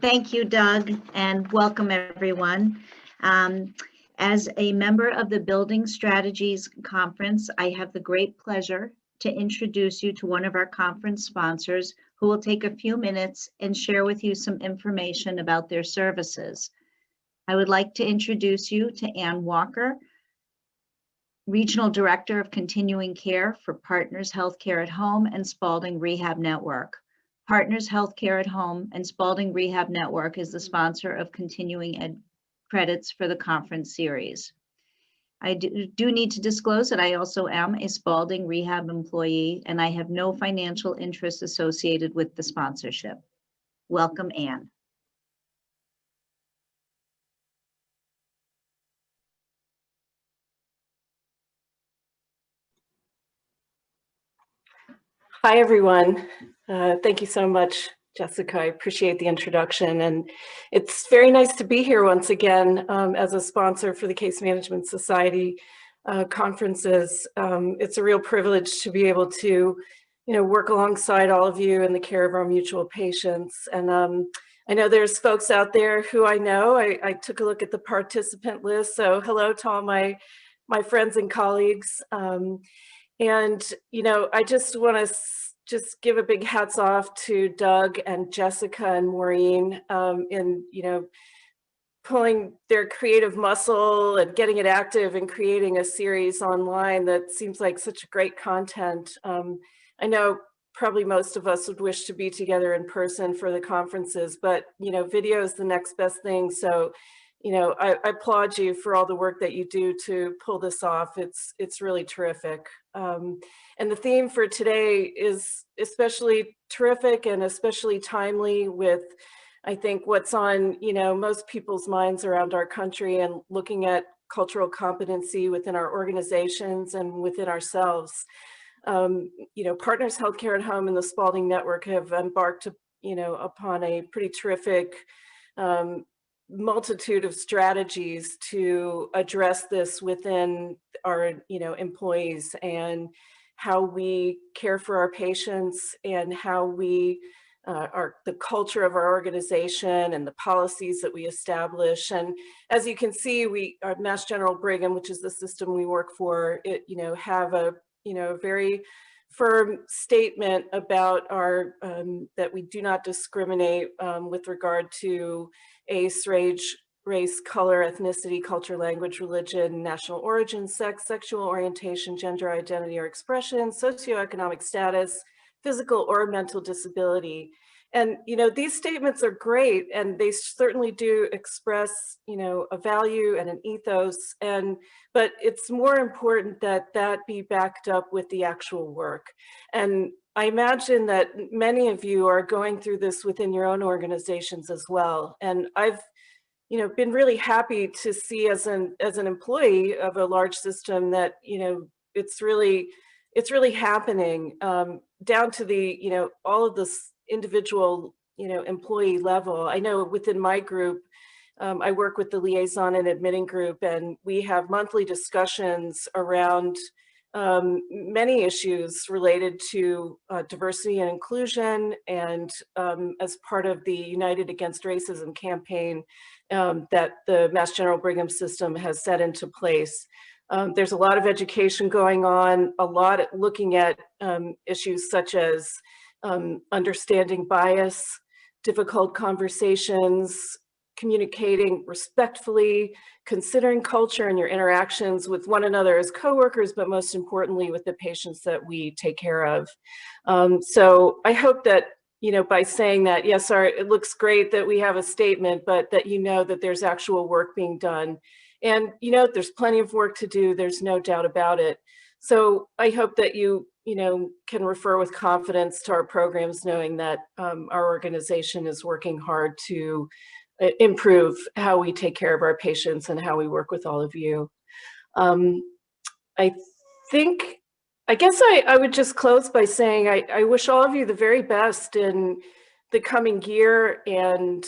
Thank you, Doug, and welcome everyone. As a member of the Building Strategies Conference, I have the great pleasure to introduce you to one of our conference sponsors who will take a few minutes and share with you some information about their services. I would like to introduce you to Ann Walker, Regional Director of Continuing Care for Partners Healthcare at Home and Spalding Rehab Network. Partners Healthcare at Home and Spalding Rehab Network is the sponsor of Continuing Ed credits for the conference series. I do need to disclose that I also am a Spalding Rehab employee and I have no financial interest associated with the sponsorship. Welcome, Ann. Hi, everyone. Thank you so much, Jessica. I appreciate the introduction. And it's very nice to be here once again as a sponsor for the Case Management Society conferences. It's a real privilege to be able to, work alongside all of you in the care of our mutual patients. And I know there's folks out there who I know. I took a look at the participant list. So hello to all my friends and colleagues. And, I just want to give a big hats off to Doug and Jessica and Maureen in, pulling their creative muscle and getting it active and creating a series online that seems like such great content. I know probably most of us would wish to be together in person for the conferences, but, video is the next best thing. So, I applaud you for all the work that you do to pull this off. It's really terrific. And the theme for today is especially terrific and especially timely with, I think, what's on, most people's minds around our country and looking at cultural competency within our organizations and within ourselves. Partners Healthcare at Home and the Spalding Network have embarked, upon a pretty terrific multitude of strategies to address this within our employees and how we care for our patients and how we the culture of our organization and the policies that we establish. And as you can see, our Mass General Brigham, which is the system we work for, have a very firm statement about our that we do not discriminate with regard to race, color, ethnicity, culture, language, religion, national origin, sex, sexual orientation, gender identity or expression, socioeconomic status, physical or mental disability. And, these statements are great and they certainly do express, a value and an ethos, but it's more important that that be backed up with the actual work. And I imagine that many of you are going through this within your own organizations as well. And I've, been really happy to see as an employee of a large system that, it's really happening down to the, all of this individual, employee level. I know within my group, I work with the liaison and admitting group, and we have monthly discussions around many issues related to diversity and inclusion, and as part of the United Against Racism campaign that the Mass General Brigham system has set into place. There's a lot of education going on, a lot looking at issues such as understanding bias, difficult conversations, communicating respectfully, considering culture in your interactions with one another as coworkers, but most importantly with the patients that we take care of. So I hope that, by saying that, yes, it looks great that we have a statement, but that that there's actual work being done. And, there's plenty of work to do, there's no doubt about it. So I hope that you can refer with confidence to our programs, knowing that our organization is working hard to improve how we take care of our patients and how we work with all of you. I guess I would just close by saying I wish all of you the very best in the coming year. And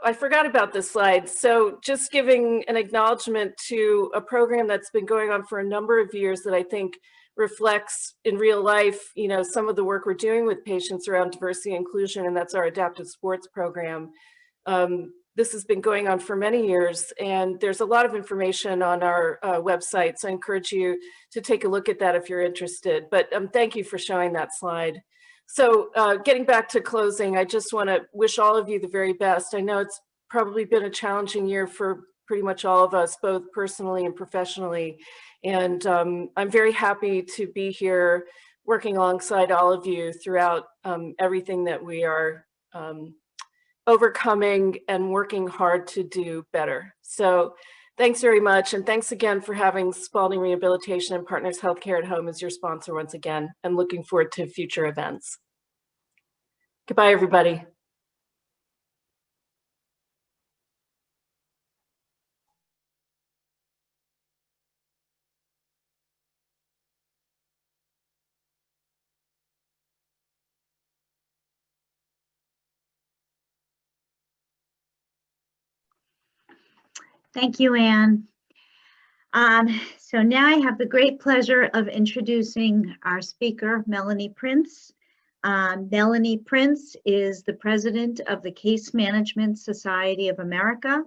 I forgot about this slide. So just giving an acknowledgement to a program that's been going on for a number of years that I think reflects in real life, you know, some of the work we're doing with patients around diversity and inclusion, and that's our adaptive sports program. This has been going on for many years, and there's a lot of information on our website, so I encourage you to take a look at that if you're interested. But thank you for showing that slide. So getting back to closing, I just want to wish all of you the very best. I know it's probably been a challenging year for pretty much all of us, both personally and professionally. And I'm very happy to be here working alongside all of you throughout everything that we are overcoming and working hard to do better. So thanks very much. And thanks again for having Spaulding Rehabilitation and Partners Healthcare at Home as your sponsor once again, and looking forward to future events. Goodbye, everybody. Thank you, Anne. So now I have the great pleasure of introducing our speaker, Melanie Prince. Melanie Prince is the president of the Case Management Society of America.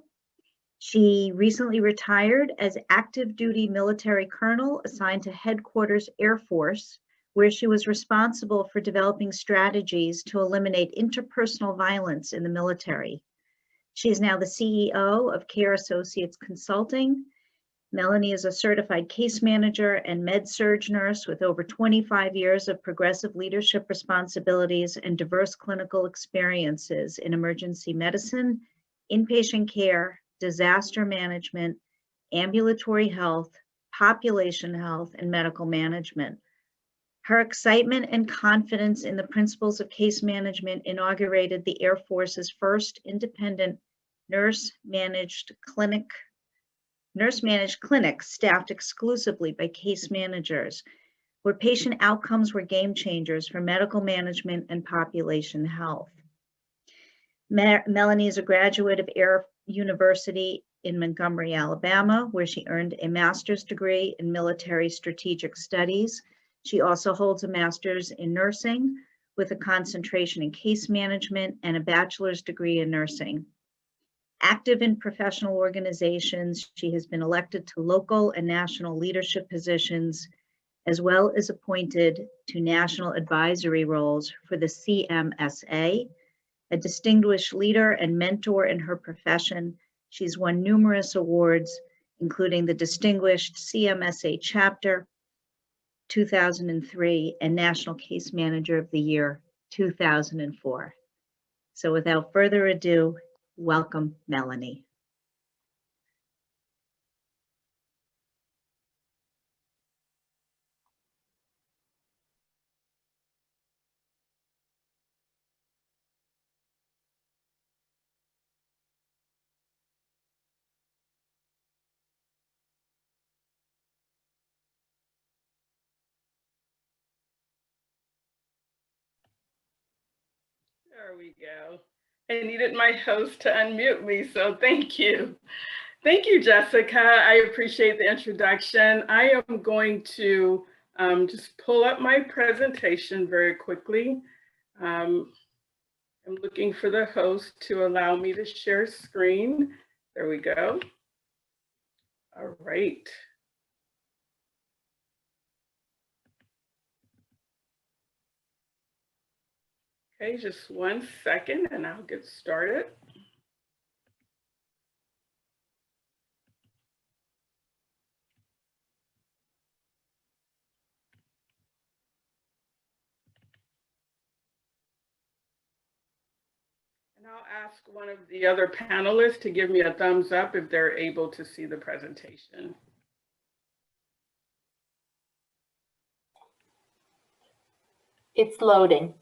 She recently retired as active duty military colonel assigned to Headquarters Air Force, where she was responsible for developing strategies to eliminate interpersonal violence in the military. She is now the CEO of Care Associates Consulting. Melanie is a certified case manager and med-surg nurse with over 25 years of progressive leadership responsibilities and diverse clinical experiences in emergency medicine, inpatient care, disaster management, ambulatory health, population health, and medical management. Her excitement and confidence in the principles of case management inaugurated the Air Force's first independent nurse-managed clinics staffed exclusively by case managers, where patient outcomes were game changers for medical management and population health. Melanie is a graduate of Air University in Montgomery, Alabama, where she earned a master's degree in military strategic studies. She also holds a master's in nursing with a concentration in case management and a bachelor's degree in nursing. Active in professional organizations, she has been elected to local and national leadership positions, as well as appointed to national advisory roles for the CMSA. A distinguished leader and mentor in her profession, she's won numerous awards, including the Distinguished CMSA Chapter 2003 and National Case Manager of the Year 2004. So without further ado, welcome, Melanie. There we go. I needed my host to unmute me, so thank you. Thank you, Jessica. I appreciate the introduction. I am going to just pull up my presentation very quickly. I'm looking for the host to allow me to share screen. There we go. All right. Okay, just 1 second and I'll get started. And I'll ask one of the other panelists to give me a thumbs up if they're able to see the presentation. It's loading.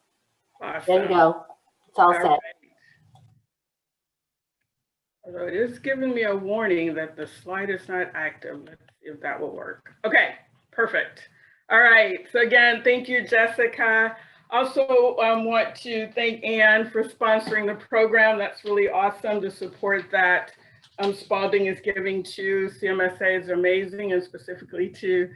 Awesome. There you go. It's all set. Right. Although it is giving me a warning that the slide is not active. Let's see if that will work. Okay, perfect. All right, so again, thank you, Jessica. Also want to thank Anne for sponsoring the program. That's really awesome. The support that Spaulding is giving to CMSA is amazing, and specifically to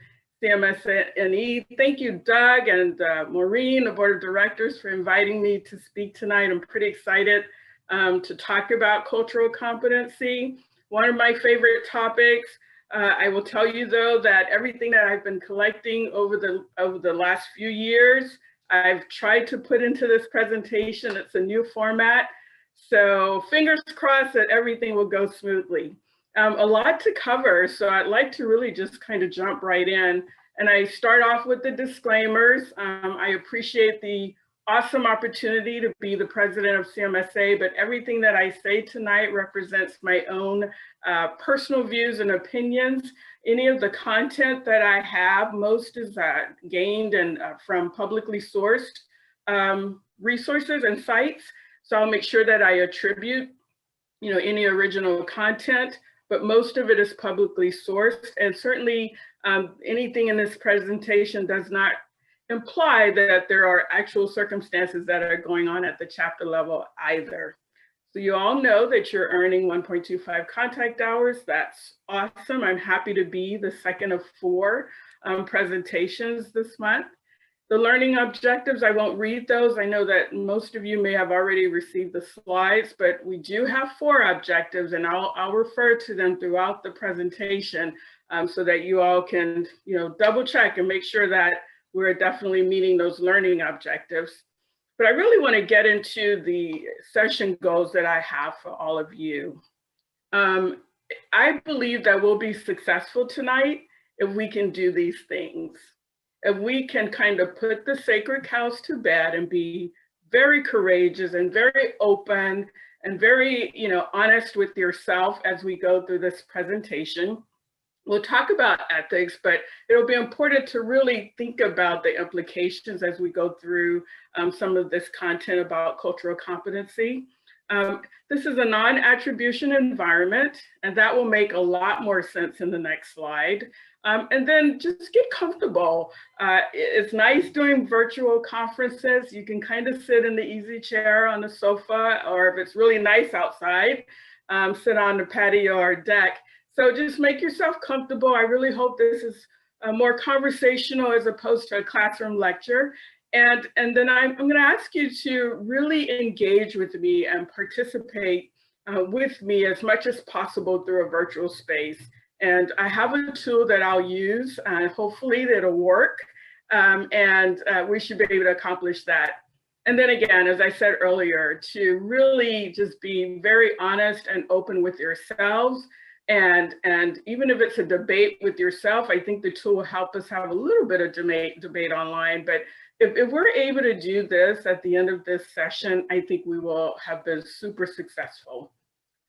CMSNE. Thank you, Doug and Maureen, the Board of Directors, for inviting me to speak tonight. I'm pretty excited to talk about cultural competency, one of my favorite topics. I will tell you, though, that everything that I've been collecting over the last few years, I've tried to put into this presentation. It's a new format, so fingers crossed that everything will go smoothly. A lot to cover, so I'd like to really just kind of jump right in. And I start off with the disclaimers. I appreciate the awesome opportunity to be the president of CMSA, but everything that I say tonight represents my own personal views and opinions. Any of the content that I have, most is gained and from publicly sourced resources and sites. So I'll make sure that I attribute, any original content, but most of it is publicly sourced. And certainly anything in this presentation does not imply that there are actual circumstances that are going on at the chapter level either. So you all know that you're earning 1.25 contact hours. That's awesome. I'm happy to be the second of 4 presentations this month. The learning objectives, I won't read those. I know that most of you may have already received the slides, but we do have 4 objectives, and I'll refer to them throughout the presentation so that you all can, double check and make sure that we're definitely meeting those learning objectives. But I really want to get into the session goals that I have for all of you. I believe that we'll be successful tonight if we can do these things. If we can kind of put the sacred cows to bed and be very courageous and very open and very, honest with yourself as we go through this presentation. We'll talk about ethics, but it'll be important to really think about the implications as we go through some of this content about cultural competency. This is a non-attribution environment, and that will make a lot more sense in the next slide. And then just get comfortable. It's nice doing virtual conferences. You can kind of sit in the easy chair on the sofa, or if it's really nice outside, sit on the patio or deck. So just make yourself comfortable. I really hope this is more conversational as opposed to a classroom lecture. And then I'm going to ask you to really engage with me and participate with me as much as possible through a virtual space. And I have a tool that I'll use, hopefully that'll work, and we should be able to accomplish that. And then again, as I said earlier, to really just be very honest and open with yourselves. And even if it's a debate with yourself, I think the tool will help us have a little bit of debate online. But if we're able to do this at the end of this session, I think we will have been super successful.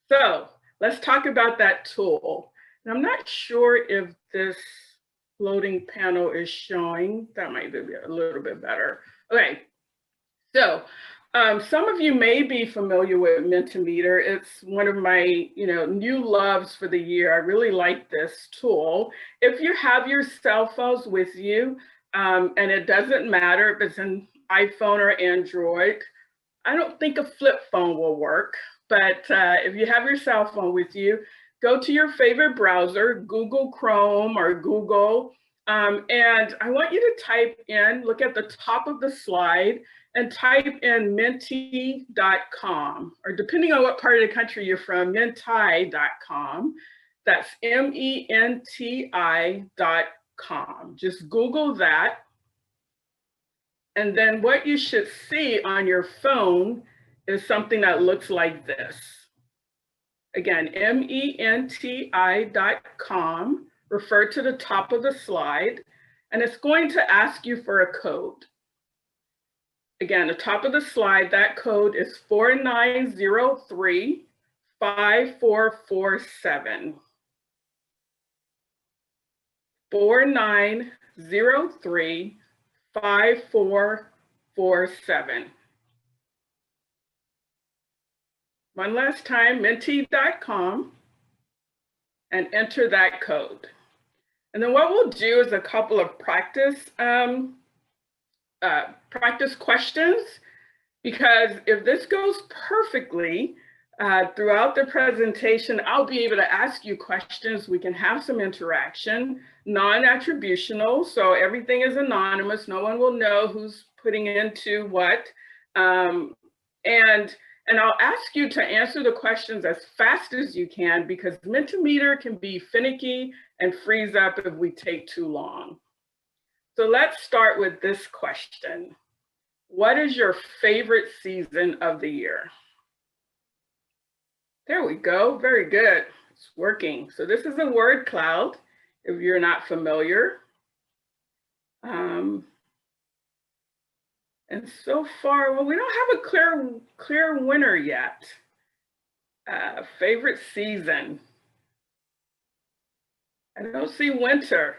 So let's talk about that tool. And I'm not sure if this floating panel is showing. That might be a little bit better. Okay, so some of you may be familiar with Mentimeter. It's one of my new loves for the year. I really like this tool. If you have your cell phones with you, and it doesn't matter if it's an iPhone or Android, I don't think a flip phone will work, but if you have your cell phone with you, go to your favorite browser, Google Chrome or Google, and I want you to type in, look at the top of the slide, and type in menti.com, or depending on what part of the country you're from, menti.com. That's MENTI.com. Just Google that. And then what you should see on your phone is something that looks like this. Again, MENTI.com, refer to the top of the slide, and it's going to ask you for a code. Again, the top of the slide, that code is 4903-5447. 4903-5447. One last time, menti.com, and enter that code. And then what we'll do is a couple of practice questions, because if this goes perfectly, Throughout the presentation, I'll be able to ask you questions. We can have some interaction, non-attributional, so everything is anonymous. No one will know who's putting into what. And I'll ask you to answer the questions as fast as you can, because Mentimeter can be finicky and freeze up if we take too long. So let's start with this question. What is your favorite season of the year? There we go, very good, it's working. So this is a word cloud, if you're not familiar. And so far, well, we don't have a clear winner yet. Favorite season. I don't see winter,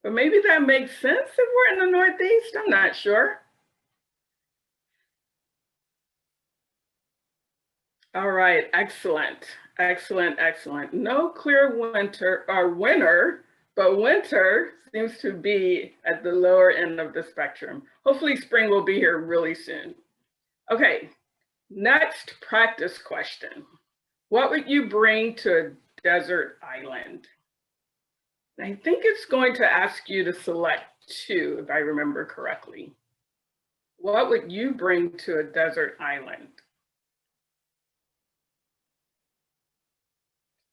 but maybe that makes sense if we're in the Northeast, I'm not sure. All right, excellent, excellent, excellent. No clear winter or winner, but winter seems to be at the lower end of the spectrum. Hopefully spring will be here really soon. Okay, next practice question. What would you bring to a desert island? I think it's going to ask you to select two, if I remember correctly. What would you bring to a desert island?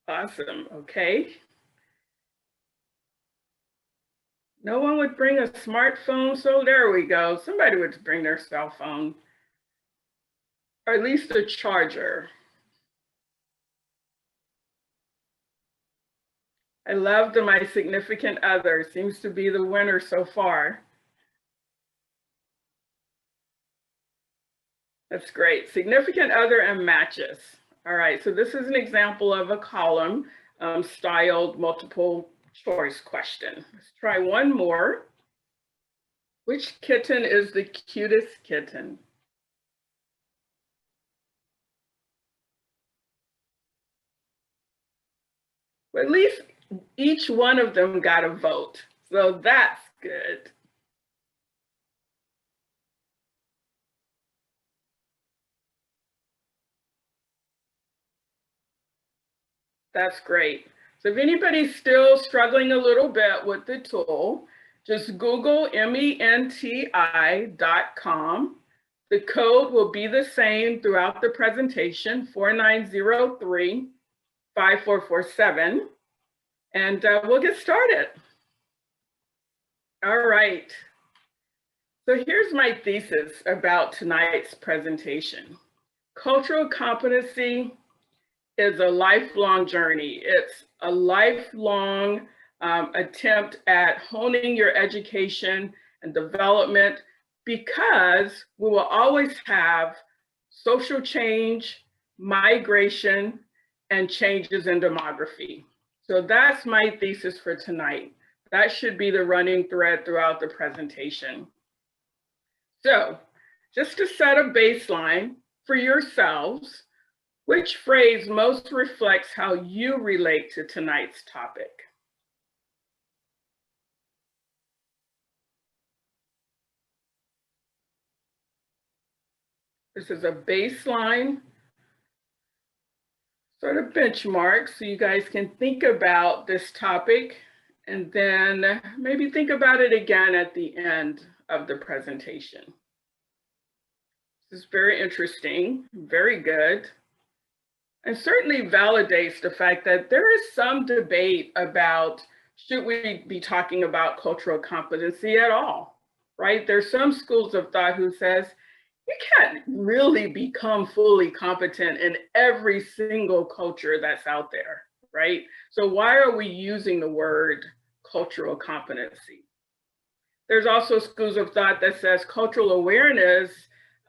Awesome, okay. No one would bring a smartphone, so there we go. Somebody would bring their cell phone, or at least a charger. I love the my significant other, seems to be the winner so far. That's great, significant other and matches. All right, so this is an example of a column styled multiple choice question. Let's try one more. Which kitten is the cutest kitten? Well, at least each one of them got a vote, so that's good. That's great. So if anybody's still struggling a little bit with the tool, just Google menti.com. The code will be the same throughout the presentation, 4903-5447, and we'll get started. All right. So here's my thesis about tonight's presentation. Cultural competency is a lifelong journey. It's a lifelong attempt at honing your education and development, because we will always have social change, migration, and changes in demography. So that's my thesis for tonight. That should be the running thread throughout the presentation. So just to set a baseline for yourselves, which phrase most reflects how you relate to tonight's topic? This is a baseline sort of benchmark, so you guys can think about this topic and then maybe think about it again at the end of the presentation. This is very interesting, very good, and certainly validates the fact that there is some debate about should we be talking about cultural competency at all, right? There's some schools of thought who says, you can't really become fully competent in every single culture that's out there, right? So why are we using the word cultural competency? There's also schools of thought that says cultural awareness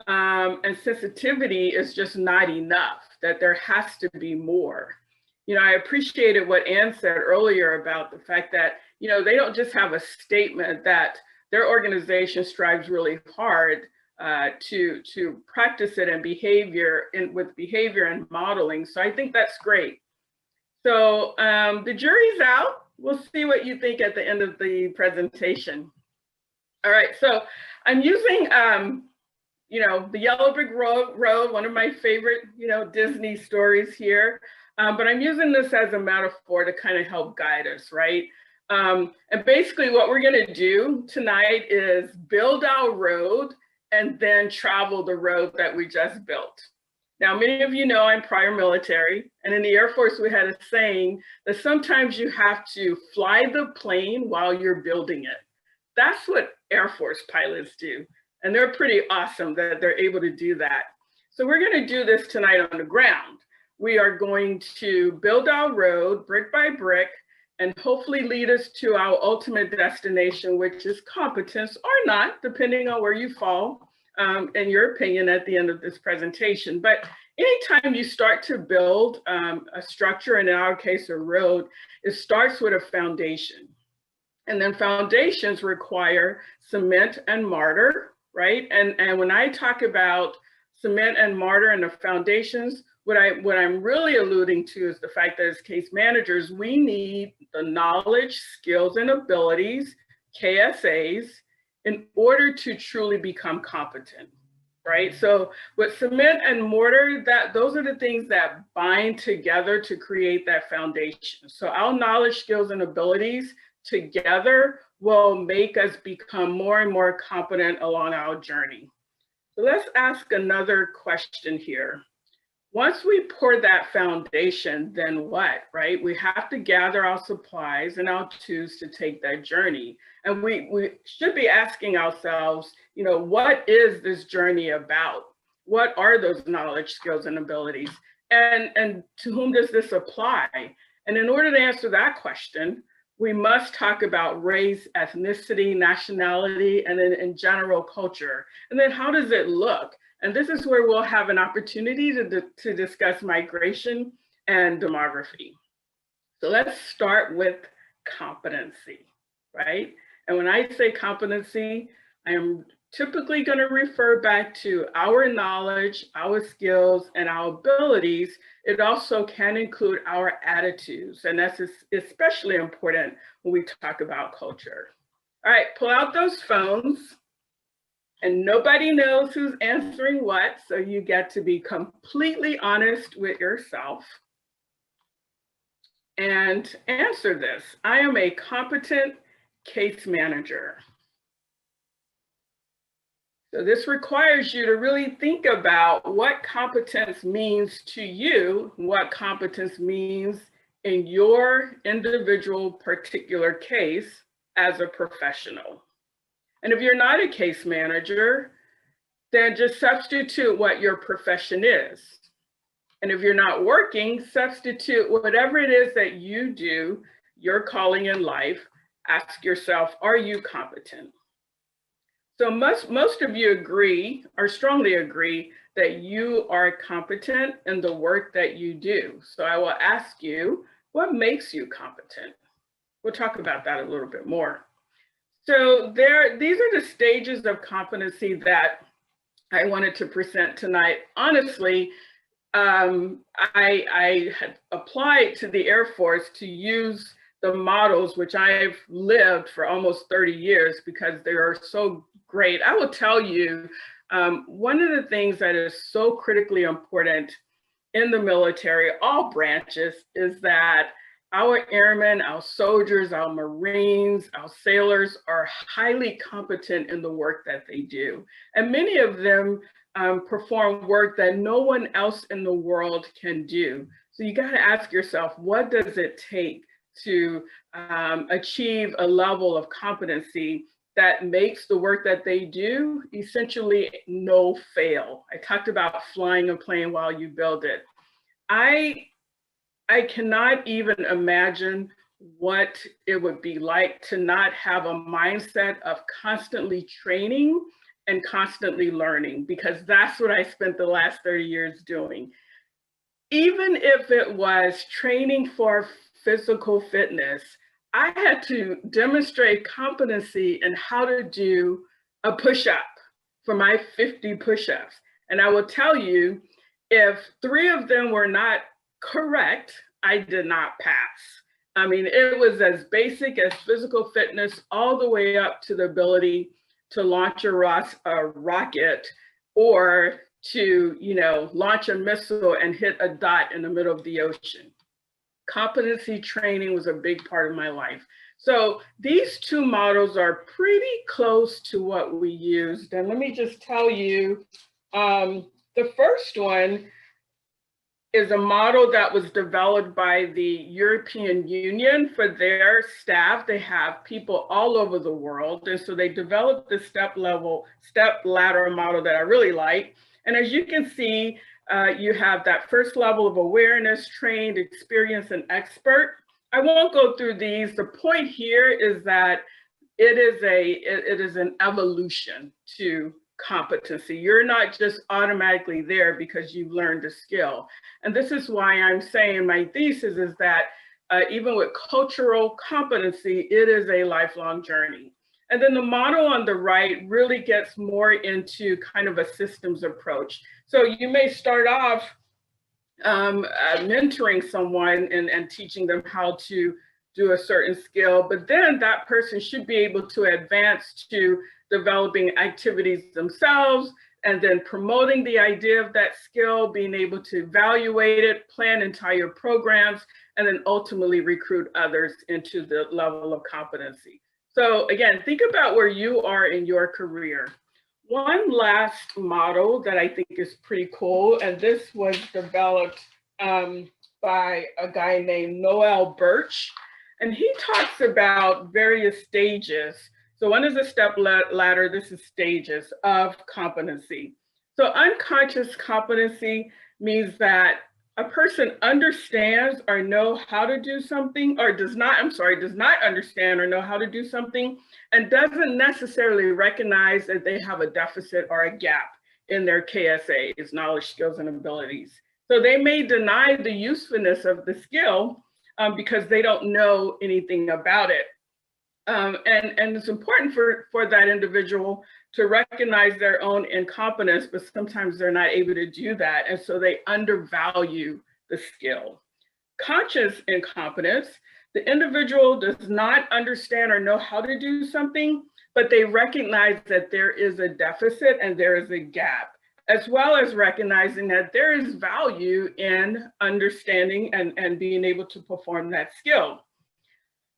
and sensitivity is just not enough, that there has to be more. You know, I appreciated what Ann said earlier about the fact that, you know, they don't just have a statement that their organization strives really hard to practice it in behavior, with behavior and modeling. So I think that's great. So the jury's out. We'll see what you think at the end of the presentation. All right, so I'm using you know, the yellow brick road, one of my favorite, you know, Disney stories here. But I'm using this as a metaphor to kind of help guide us, right? And basically what we're gonna do tonight is build our road and then travel the road that we just built. Now, many of you know I'm prior military, and in the Air Force, we had a saying that sometimes you have to fly the plane while you're building it. That's what Air Force pilots do. And they're pretty awesome that they're able to do that. So we're gonna do this tonight on the ground. We are going to build our road brick by brick and hopefully lead us to our ultimate destination, which is competence or not, depending on where you fall in your opinion at the end of this presentation. But anytime you start to build a structure, and in our case, a road, it starts with a foundation. And then foundations require cement and mortar, right? And when I talk about cement and mortar and the foundations, what I'm really alluding to is the fact that as case managers, we need the knowledge, skills, and abilities, KSAs, in order to truly become competent, right? So with cement and mortar, those are the things that bind together to create that foundation. So our knowledge, skills, and abilities together will make us become more and more competent along our journey. So let's ask another question here. Once we pour that foundation, then what, right? We have to gather our supplies and our tools to take that journey. And we should be asking ourselves, you know, what is this journey about? What are those knowledge, skills, and abilities? And to whom does this apply? And in order to answer that question, we must talk about race, ethnicity, nationality, and then in general culture. And then how does it look? And this is where we'll have an opportunity to discuss migration and demography. So let's start with competency, right? And when I say competency, I am typically going to refer back to our knowledge, our skills, and our abilities. It also can include our attitudes, and that's especially important when we talk about culture. All right, pull out those phones. And nobody knows who's answering what, so you get to be completely honest with yourself and answer this. I am a competent case manager. So this requires you to really think about what competence means to you, what competence means in your individual particular case as a professional. And if you're not a case manager, then just substitute what your profession is. And if you're not working, substitute whatever it is that you do, your calling in life. Ask yourself, are you competent? So most of you agree, or strongly agree, that you are competent in the work that you do. So I will ask you, what makes you competent? We'll talk about that a little bit more. So these are the stages of competency that I wanted to present tonight. Honestly, I had applied to the Air Force to use the models, which I've lived for almost 30 years because they are so great. I will tell you, one of the things that is so critically important in the military, all branches, is that our airmen, our soldiers, our Marines, our sailors are highly competent in the work that they do. And many of them perform work that no one else in the world can do. So you got to ask yourself, what does it take to achieve a level of competency that makes the work that they do essentially no fail? I talked about flying a plane while you build it. I cannot even imagine what it would be like to not have a mindset of constantly training and constantly learning, because that's what I spent the last 30 years doing. Even if it was training for physical fitness, I had to demonstrate competency in how to do a push-up for my 50 push-ups. And I will tell you, if 3 of them were not correct, I did not pass. I mean, it was as basic as physical fitness all the way up to the ability to launch a rocket or to, launch a missile and hit a dot in the middle of the ocean. Competency training was a big part of my life. So these two models are pretty close to what we used. And let me just tell you, the first one is a model that was developed by the European Union for their staff. They have people all over the world. And so they developed this step ladder model that I really like. And as you can see, you have that first level of awareness, trained, experienced, and expert. I won't go through these. The point here is that it is an evolution to competency. You're not just automatically there because you've learned a skill. And this is why I'm saying my thesis is that even with cultural competency, it is a lifelong journey. And then the model on the right really gets more into kind of a systems approach. So you may start off mentoring someone and teaching them how to do a certain skill, but then that person should be able to advance to developing activities themselves and then promoting the idea of that skill, being able to evaluate it, plan entire programs, and then ultimately recruit others into the level of competency. So again, think about where you are in your career. One last model that I think is pretty cool, and this was developed by a guy named Noel Birch, and he talks about various stages. So one is a step ladder, this is stages of competency. So unconscious competency means that a person understands or know how to do something, or does not understand or know how to do something, and doesn't necessarily recognize that they have a deficit or a gap in their KSAs, knowledge, skills, and abilities. So they may deny the usefulness of the skill because they don't know anything about it. And it's important for that individual to recognize their own incompetence, but sometimes they're not able to do that. And so they undervalue the skill. Conscious incompetence, the individual does not understand or know how to do something, but they recognize that there is a deficit and there is a gap, as well as recognizing that there is value in understanding and being able to perform that skill.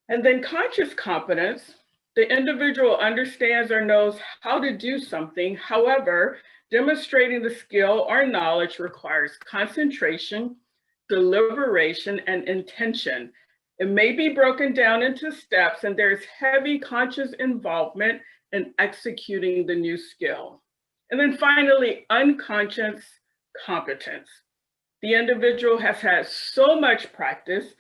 And then conscious competence, the individual understands or knows how to do something. However, demonstrating the skill or knowledge requires concentration, deliberation, and intention. It may be broken down into steps, and there's heavy conscious involvement in executing the new skill. And then finally, unconscious competence. The individual has had so much practice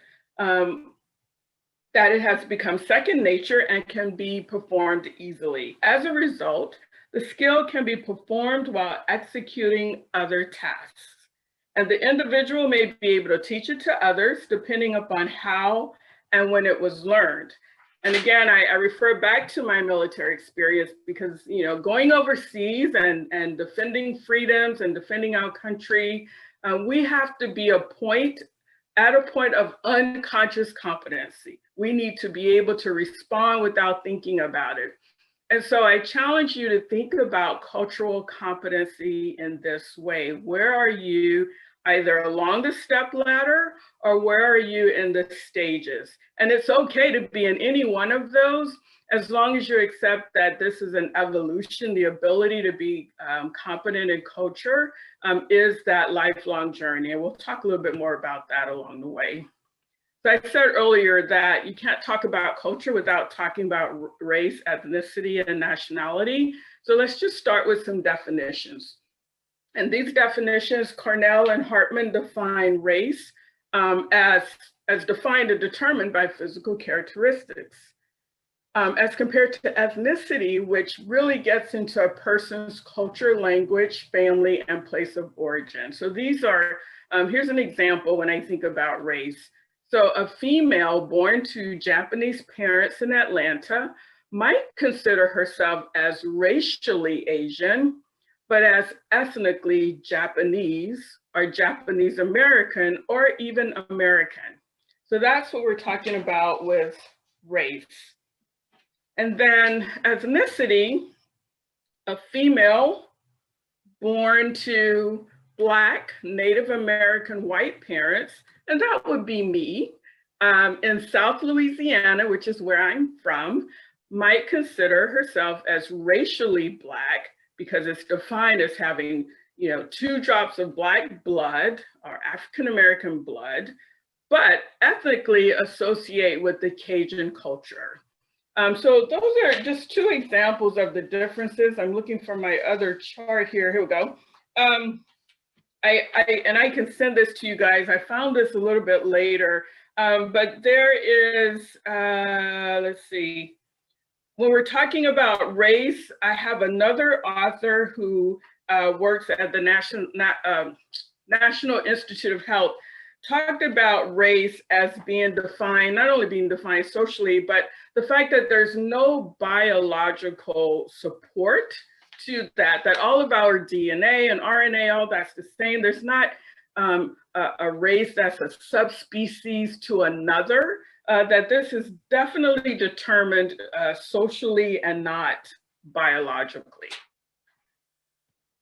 that it has become second nature and can be performed easily. As a result, the skill can be performed while executing other tasks. And the individual may be able to teach it to others depending upon how and when it was learned. And again, I refer back to my military experience because, going overseas and defending freedoms and defending our country, we have to be at a point of unconscious competency. We need to be able to respond without thinking about it. And so I challenge you to think about cultural competency in this way. Where are you either along the step ladder or where are you in the stages? And it's okay to be in any one of those as long as you accept that this is an evolution. The ability to be competent in culture is that lifelong journey. And we'll talk a little bit more about that along the way. So I said earlier that you can't talk about culture without talking about race, ethnicity, and nationality. So let's just start with some definitions. And these definitions, Cornell and Hartman define race as defined and determined by physical characteristics. As compared to ethnicity, which really gets into a person's culture, language, family, and place of origin. So these are, here's an example when I think about race. So a female born to Japanese parents in Atlanta might consider herself as racially Asian, but as ethnically Japanese or Japanese American or even American. So that's what we're talking about with race. And then ethnicity, a female born to Black, Native American, white parents, and that would be me, in South Louisiana, which is where I'm from, might consider herself as racially Black because it's defined as having, 2 drops of Black blood or African American blood, but ethnically associate with the Cajun culture. So those are just 2 examples of the differences. I'm looking for my other chart here. Here we go. I can send this to you guys. I found this a little bit later, but there is, let's see. When we're talking about race, I have another author who works at the National Institute of Health, talked about race as being defined, not only being defined socially, but the fact that there's no biological support to that all of our DNA and RNA, all that's the same. There's not a race that's a subspecies to another, that this is definitely determined socially and not biologically.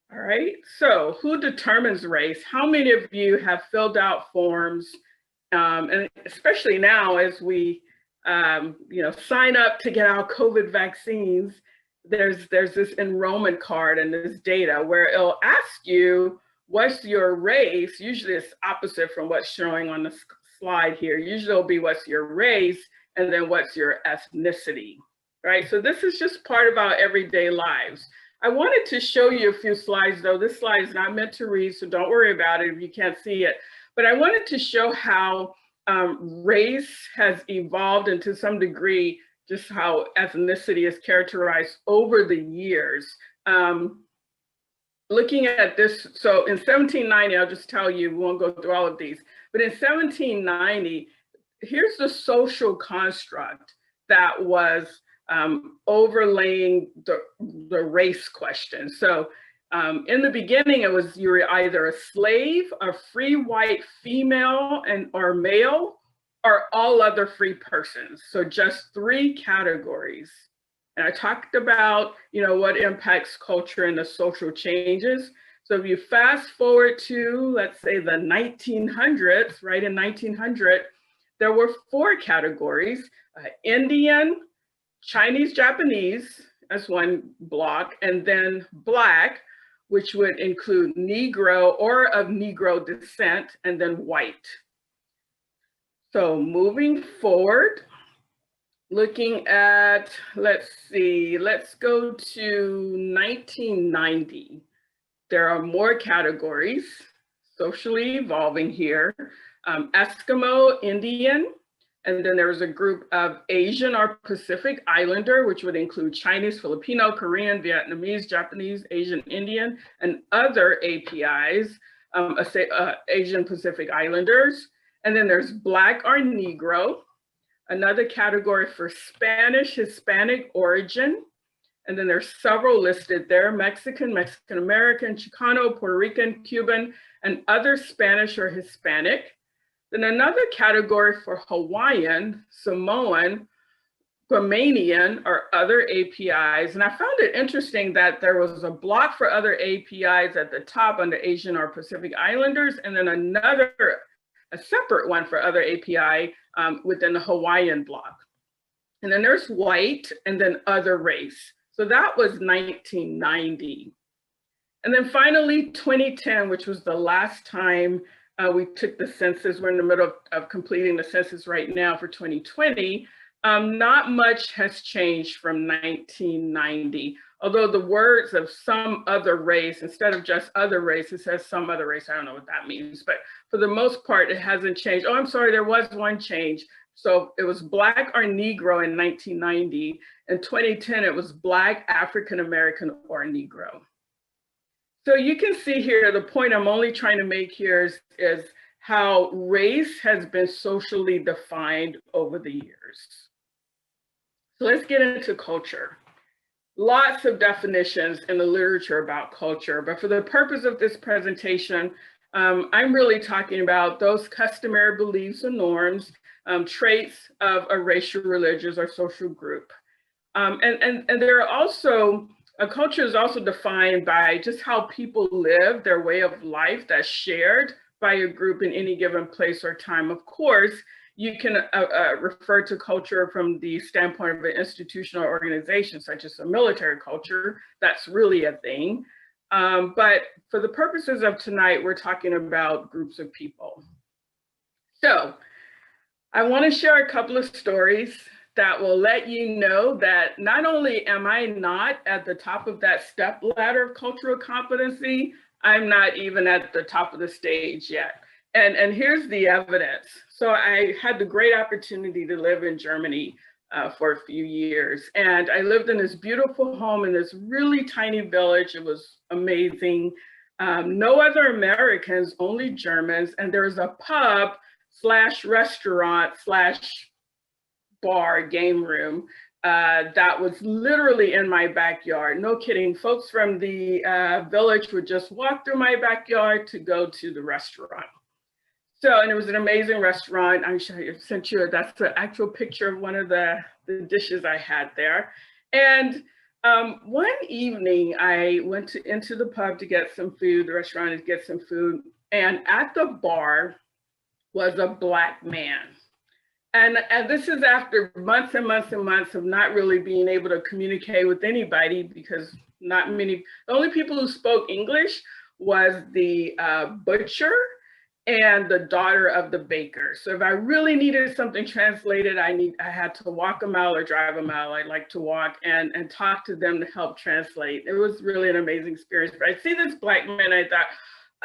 All right, so who determines race? How many of you have filled out forms, and especially now as we sign up to get our COVID vaccines, there's this enrollment card and this data where it'll ask you, what's your race? Usually it's opposite from what's showing on the slide here. Usually it'll be what's your race and then what's your ethnicity, right? So this is just part of our everyday lives. I wanted to show you a few slides though. This slide is not meant to read, so don't worry about it if you can't see it. But I wanted to show how race has evolved, and to some degree, just how ethnicity is characterized over the years. Looking at this, so in 1790, I'll just tell you, we won't go through all of these, but in 1790, here's the social construct that was overlaying the race question. So in the beginning, it was you were either a slave, a free white female or male, or all other free persons. So just 3 categories. And I talked about, what impacts culture and the social changes. So if you fast forward to, let's say, the 1900s, right, in 1900, there were 4 categories: Indian, Chinese, Japanese as one block, and then Black, which would include Negro or of Negro descent, and then white. So moving forward, looking at, let's go to 1990. There are more categories socially evolving here. Eskimo, Indian, and then there was a group of Asian or Pacific Islander, which would include Chinese, Filipino, Korean, Vietnamese, Japanese, Asian, Indian, and other APIs, Asian Pacific Islanders. And then there's Black or Negro, another category for Spanish, Hispanic origin. And then there's several listed there: Mexican, Mexican American, Chicano, Puerto Rican, Cuban, and other Spanish or Hispanic. Then another category for Hawaiian, Samoan, Guamanian, or other APIs. And I found it interesting that there was a block for other APIs at the top under Asian or Pacific Islanders, and then a separate one for other API within the Hawaiian block. And then there's white, and then other race. So that was 1990. And then finally, 2010, which was the last time we took the census. We're in the middle of completing the census right now for 2020. Not much has changed from 1990, although the words of some other race, instead of just other race, it says some other race. I don't know what that means, but for the most part, it hasn't changed. Oh, I'm sorry, there was one change. So it was Black or Negro in 1990. In 2010, it was Black, African American, or Negro. So you can see here, the point I'm only trying to make here is how race has been socially defined over the years. So let's get into culture. Lots of definitions in the literature about culture, but for the purpose of this presentation, I'm really talking about those customary beliefs and norms, traits of a racial, religious, or social group. And there are also A culture is also defined by just how people live, their way of life that's shared by a group in any given place or time. Of course, you can refer to culture from the standpoint of an institutional organization, such as a military culture. That's really a thing. But for the purposes of tonight, we're talking about groups of people. So I want to share a couple of stories that will let you know that not only am I not at the top of that step ladder of cultural competency, I'm not even at the top of the stage yet. And here's the evidence. So I had the great opportunity to live in Germany for a few years. And I lived in this beautiful home in this really tiny village. It was amazing. No other Americans, only Germans. And there was a pub / restaurant / bar, game room, that was literally in my backyard. No kidding. Folks from the village would just walk through my backyard to go to the restaurant. So, and it was an amazing restaurant. I sent you, that's the actual picture of one of the dishes I had there. And one evening I went into the pub to get some food, the restaurant to get some food. And at the bar was a Black man. And this is after months and months and months of not really being able to communicate with anybody, because not many, the only people who spoke English was the butcher and the daughter of the baker. So if I really needed something translated, I had to walk a mile or drive a mile. I like to walk and talk to them to help translate. It was really an amazing experience. But I see this Black man, I thought,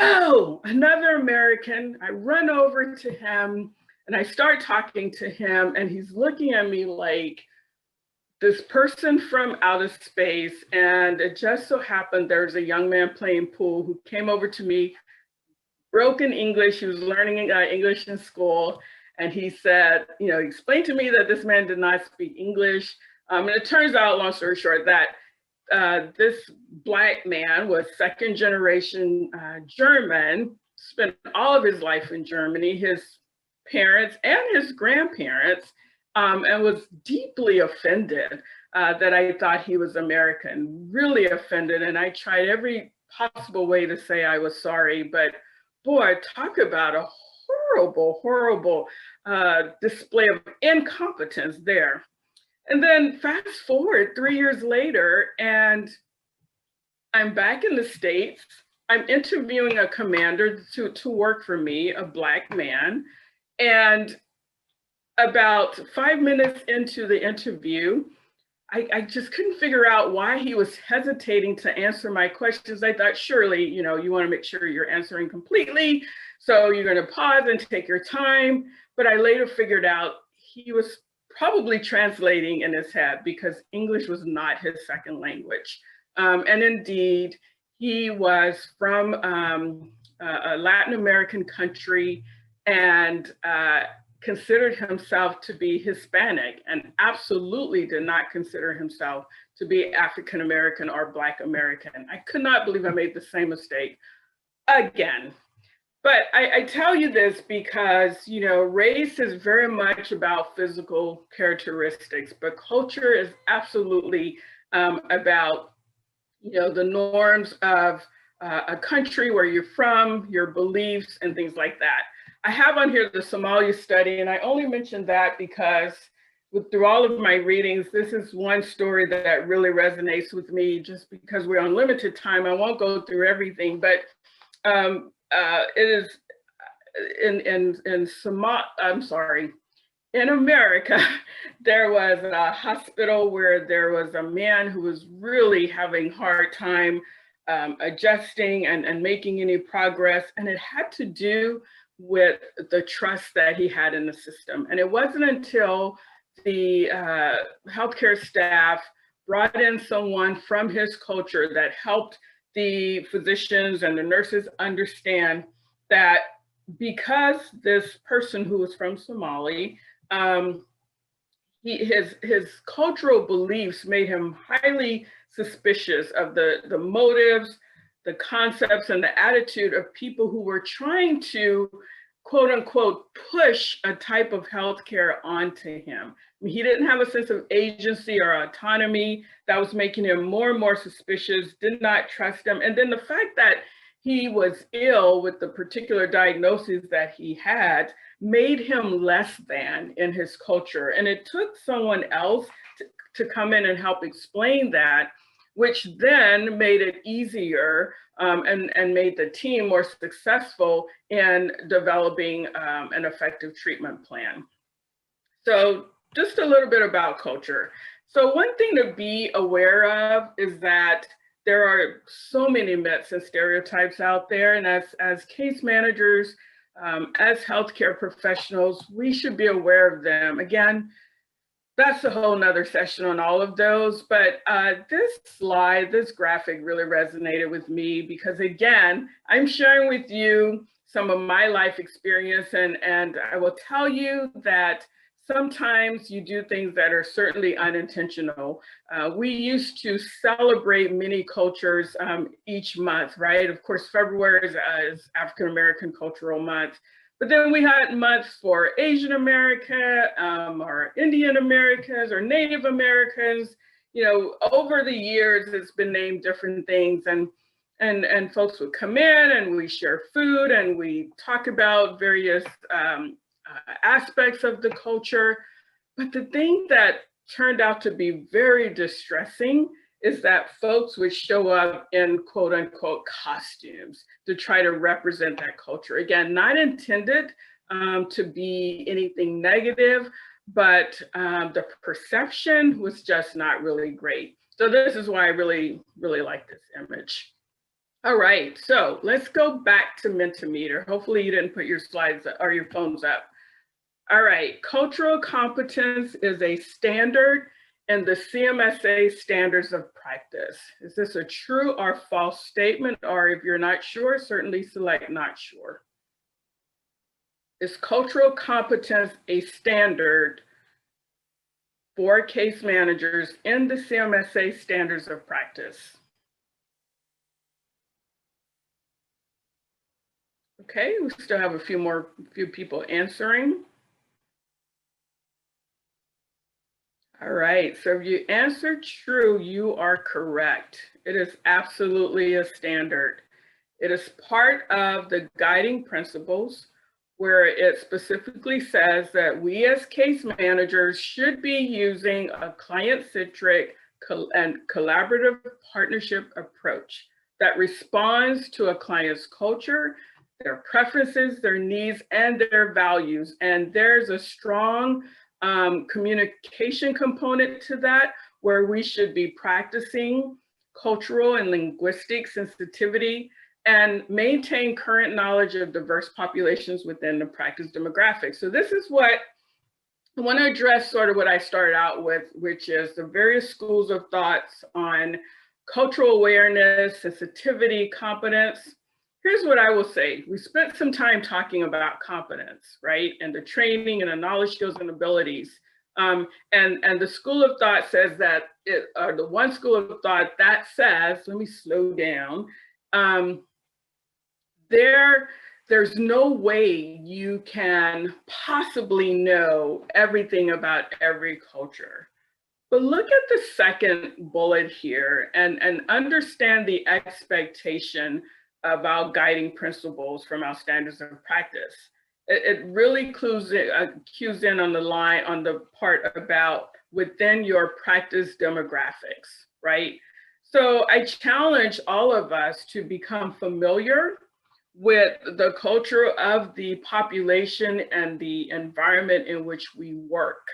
oh, another American. I run over to him and I start talking to him, and he's looking at me like this person from outer space. And it just so happened there's a young man playing pool who came over to me, broken English. He was learning English in school. And he said, you know, explained to me that this man did not speak English. And it turns out, long story short, that this Black man was second generation German, spent all of his life in Germany. His parents and his grandparents, and was deeply offended that I thought he was American, really offended. And I tried every possible way to say I was sorry, but boy, talk about a horrible, horrible display of incompetence there. And then fast forward 3 years later, and I'm back in the States. I'm interviewing a commander to work for me, a Black man. And about 5 minutes into the interview, I just couldn't figure out why he was hesitating to answer my questions. I thought, surely, you know, you want to make sure you're answering completely. So you're going to pause and take your time. But I later figured out he was probably translating in his head because English was not his second language. And indeed, he was from a Latin American country and considered himself to be Hispanic and absolutely did not consider himself to be African American or Black American. I could not believe I made the same mistake again. But I tell you this because, you know, race is very much about physical characteristics, but culture is absolutely about, you know, the norms of a country, where you're from, your beliefs, and things like that. I have on here the Somalia study, and I only mention that because through all of my readings, this is one story that really resonates with me. Just because we're on limited time, I won't go through everything, but it is in America, there was a hospital where there was a man who was really having a hard time adjusting and making any progress, and it had to do with the trust that he had in the system. And it wasn't until the healthcare staff brought in someone from his culture that helped the physicians and the nurses understand that because this person who was from Somali, his cultural beliefs made him highly suspicious of the motives, the concepts, and the attitude of people who were trying to quote unquote, push a type of healthcare onto him. I mean, he didn't have a sense of agency or autonomy that was making him more and more suspicious, did not trust him. And then the fact that he was ill with the particular diagnosis that he had made him less than in his culture. And it took someone else to come in and help explain that, which then made it easier and made the team more successful in developing an effective treatment plan. So just a little bit about culture. So one thing to be aware of is that there are so many myths and stereotypes out there, and as case managers, as healthcare professionals, we should be aware of them. Again, that's a whole nother session on all of those, but this slide, this graphic really resonated with me because again, I'm sharing with you some of my life experience, and I will tell you that sometimes you do things that are certainly unintentional. We used to celebrate many cultures each month, right? Of course, February is African American Cultural Month, but then we had months for Asian America, or Indian Americans, or Native Americans. You know, over the years, it's been named different things, and folks would come in and we share food and we talk about various aspects of the culture. But the thing that turned out to be very distressing is that folks would show up in quote unquote costumes to try to represent that culture. Again, not intended to be anything negative, but the perception was just not really great. So this is why I really, really like this image. All right, so let's go back to Mentimeter. Hopefully you didn't put your slides or your phones up. All right, cultural competence is a standard in the CMSA standards of practice. Is this a true or false statement? Or if you're not sure, certainly select not sure. Is cultural competence a standard for case managers in the CMSA standards of practice? Okay, we still have a few people answering. All right, so if you answered true, you are correct. It is absolutely a standard. It is part of the guiding principles where it specifically says that we as case managers should be using a client-centric and collaborative partnership approach that responds to a client's culture, their preferences, their needs, and their values. And there's a strong communication component to that, where we should be practicing cultural and linguistic sensitivity and maintain current knowledge of diverse populations within the practice demographics. So this is what I want to address, sort of what I started out with, which is the various schools of thoughts on cultural awareness, sensitivity, competence. Here's what I will say. We spent some time talking about competence, right? And the training and the knowledge, skills, and abilities. And the school of thought says that, the one school of thought that says, let me slow down. There's no way you can possibly know everything about every culture. But look at the second bullet here and understand the expectation about guiding principles from our standards of practice. It really cues in on the line, on the part about within your practice demographics, right? So I challenge all of us to become familiar with the culture of the population and the environment in which we work.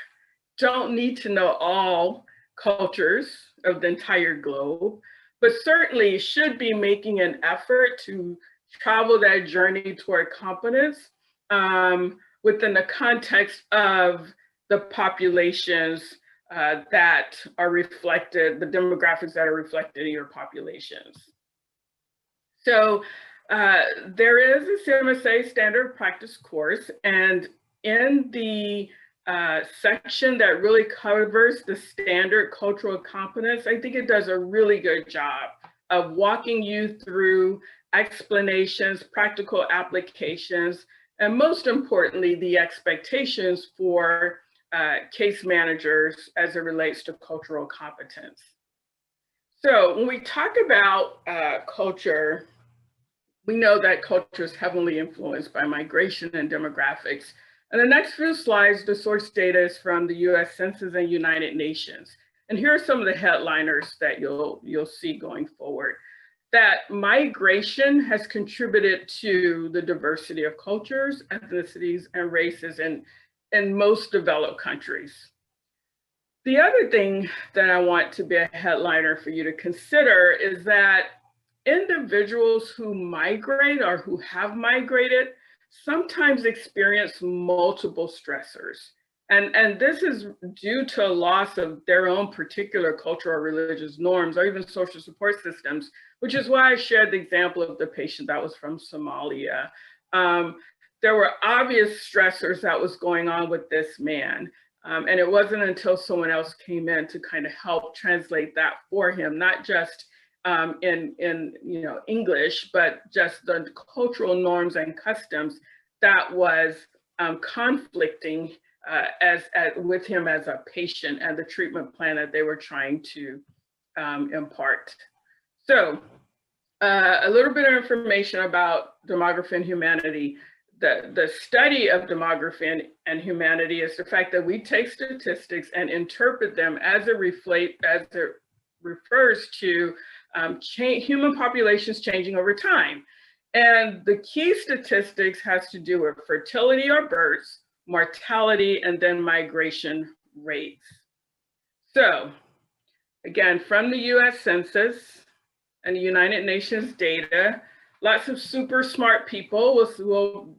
Don't need to know all cultures of the entire globe, but certainly should be making an effort to travel that journey toward competence within the context of the populations that are reflected, the demographics that are reflected in your populations. So there is a CMSA standard practice course, and in the section that really covers the standard cultural competence, I think it does a really good job of walking you through explanations, practical applications, and most importantly, the expectations for case managers as it relates to cultural competence. So when we talk about culture, we know that culture is heavily influenced by migration and demographics. And the next few slides, the source data is from the US Census and United Nations. And here are some of the headliners that you'll see going forward. That migration has contributed to the diversity of cultures, ethnicities, and races in most developed countries. The other thing that I want to be a headliner for you to consider is that individuals who migrate or who have migrated sometimes experience multiple stressors. And this is due to a loss of their own particular cultural or religious norms or even social support systems, which is why I shared the example of the patient that was from Somalia. There were obvious stressors that was going on with this man. And it wasn't until someone else came in to kind of help translate that for him, not just in English, but just the cultural norms and customs that was conflicting with him as a patient and the treatment plan that they were trying to impart. So a little bit of information about demography and humanity. The study of demography and humanity is the fact that we take statistics and interpret them as it refers to human populations changing over time. And the key statistics has to do with fertility or births, mortality, and then migration rates. So again, from the US Census and the United Nations data, lots of super smart people will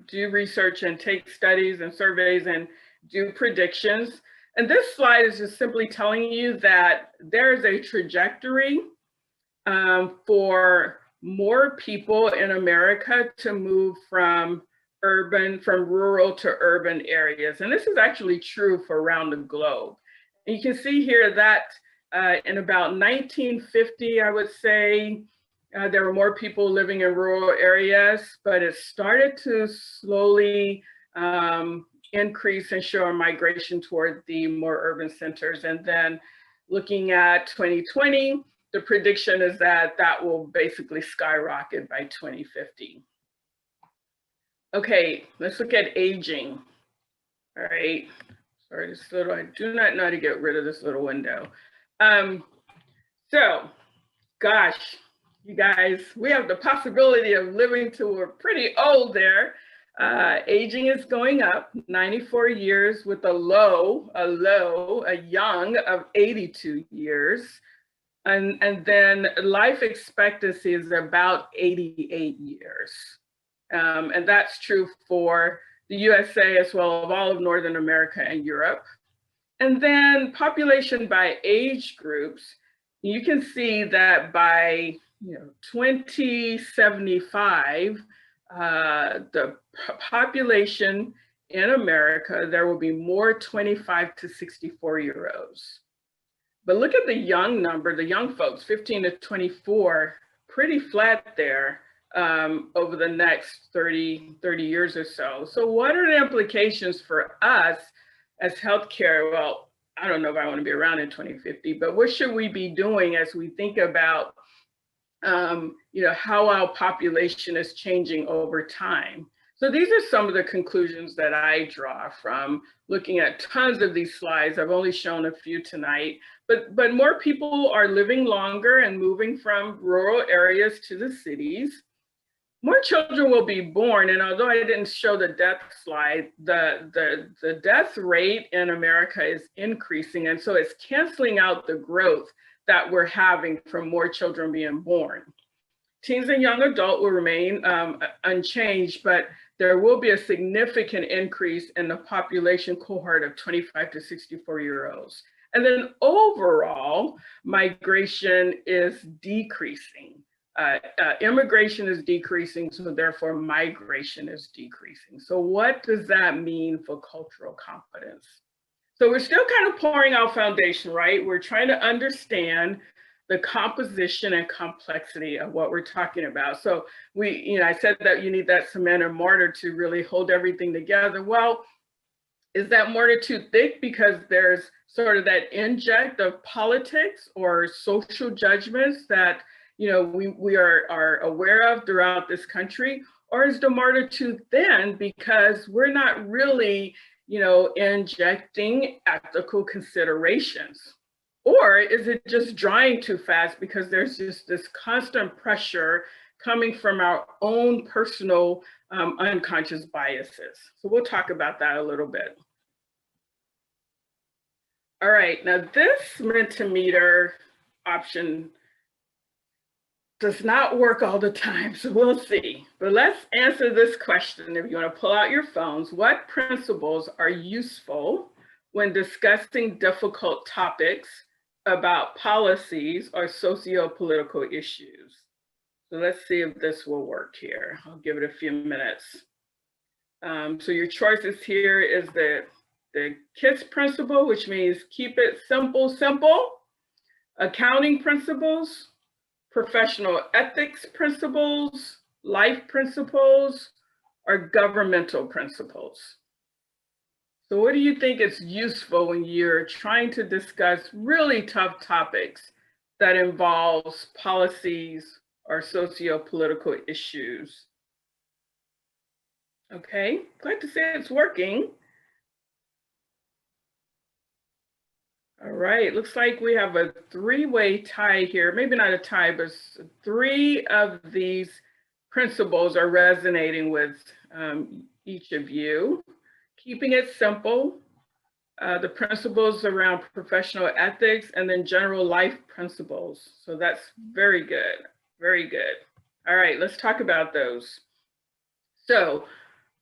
do research and take studies and surveys and do predictions. And this slide is just simply telling you that there is a trajectory for more people in America to move from rural to urban areas. And this is actually true for around the globe. And you can see here that in about 1950, I would say, there were more people living in rural areas, but it started to slowly increase and show a migration toward the more urban centers. And then looking at 2020, the prediction is that that will basically skyrocket by 2050. Okay, let's look at aging. All right, sorry, I do not know how to get rid of this little window. So, gosh, you guys, we have the possibility of living till we're pretty old there. Aging is going up, 94 years with a young of 82 years. And then life expectancy is about 88 years. And that's true for the USA as well as all of Northern America and Europe. And then population by age groups, you can see that by 2075, the population in America, there will be more 25 to 64-year-olds. But look at the young number, the young folks, 15 to 24, pretty flat there over the next 30 years or so. So what are the implications for us as healthcare? Well, I don't know if I want to be around in 2050, but what should we be doing as we think about how our population is changing over time? So these are some of the conclusions that I draw from looking at tons of these slides. I've only shown a few tonight, but more people are living longer and moving from rural areas to the cities. More children will be born, and although I didn't show the death slide, the death rate in America is increasing, and so it's canceling out the growth that we're having from more children being born. Teens and young adult will remain unchanged, but there will be a significant increase in the population cohort of 25 to 64-year-olds. And then overall, migration is decreasing. Immigration is decreasing, so therefore migration is decreasing. So what does that mean for cultural competence? So we're still kind of pouring our foundation, right? We're trying to understand the composition and complexity of what we're talking about. So I said that you need that cement or mortar to really hold everything together. Well, is that mortar too thick because there's sort of that inject of politics or social judgments that we are aware of throughout this country? Or is the mortar too thin because we're not really injecting ethical considerations? Or is it just drying too fast because there's just this constant pressure coming from our own personal unconscious biases? So we'll talk about that a little bit. All right, now this Mentimeter option does not work all the time, so we'll see. But let's answer this question. If you want to pull out your phones, what principles are useful when discussing difficult topics about policies or socio-political issues? So let's see if this will work here. I'll give it a few minutes. So your choices here is the KISS principle, which means keep it simple, simple, accounting principles, professional ethics principles, life principles, or governmental principles. So what do you think is useful when you're trying to discuss really tough topics that involves policies or socio-political issues? Okay, glad to say it's working. All right, looks like we have a three-way tie here. Maybe not a tie, but 3 of these principles are resonating with each of you. Keeping it simple, the principles around professional ethics, and then general life principles. So that's very good, very good. All right, let's talk about those. So,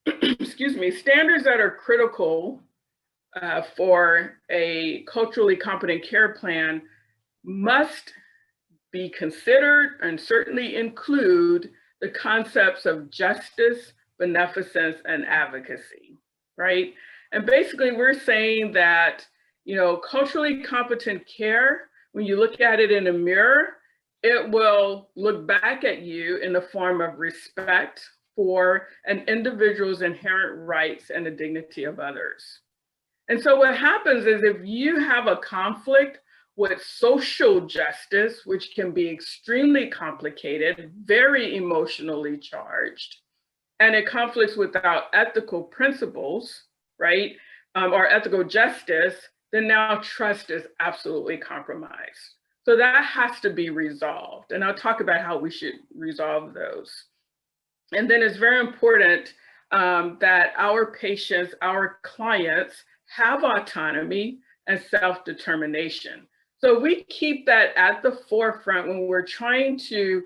excuse me, standards that are critical for a culturally competent care plan must be considered and certainly include the concepts of justice, beneficence, and advocacy, right? And basically we're saying that, culturally competent care, when you look at it in a mirror, it will look back at you in the form of respect for an individual's inherent rights and the dignity of others. And so what happens is if you have a conflict with social justice, which can be extremely complicated, very emotionally charged, and it conflicts with our ethical principles, right, or ethical justice, then now trust is absolutely compromised. So that has to be resolved. And I'll talk about how we should resolve those. And then it's very important that our patients, our clients, have autonomy and self-determination. So we keep that at the forefront when we're trying to,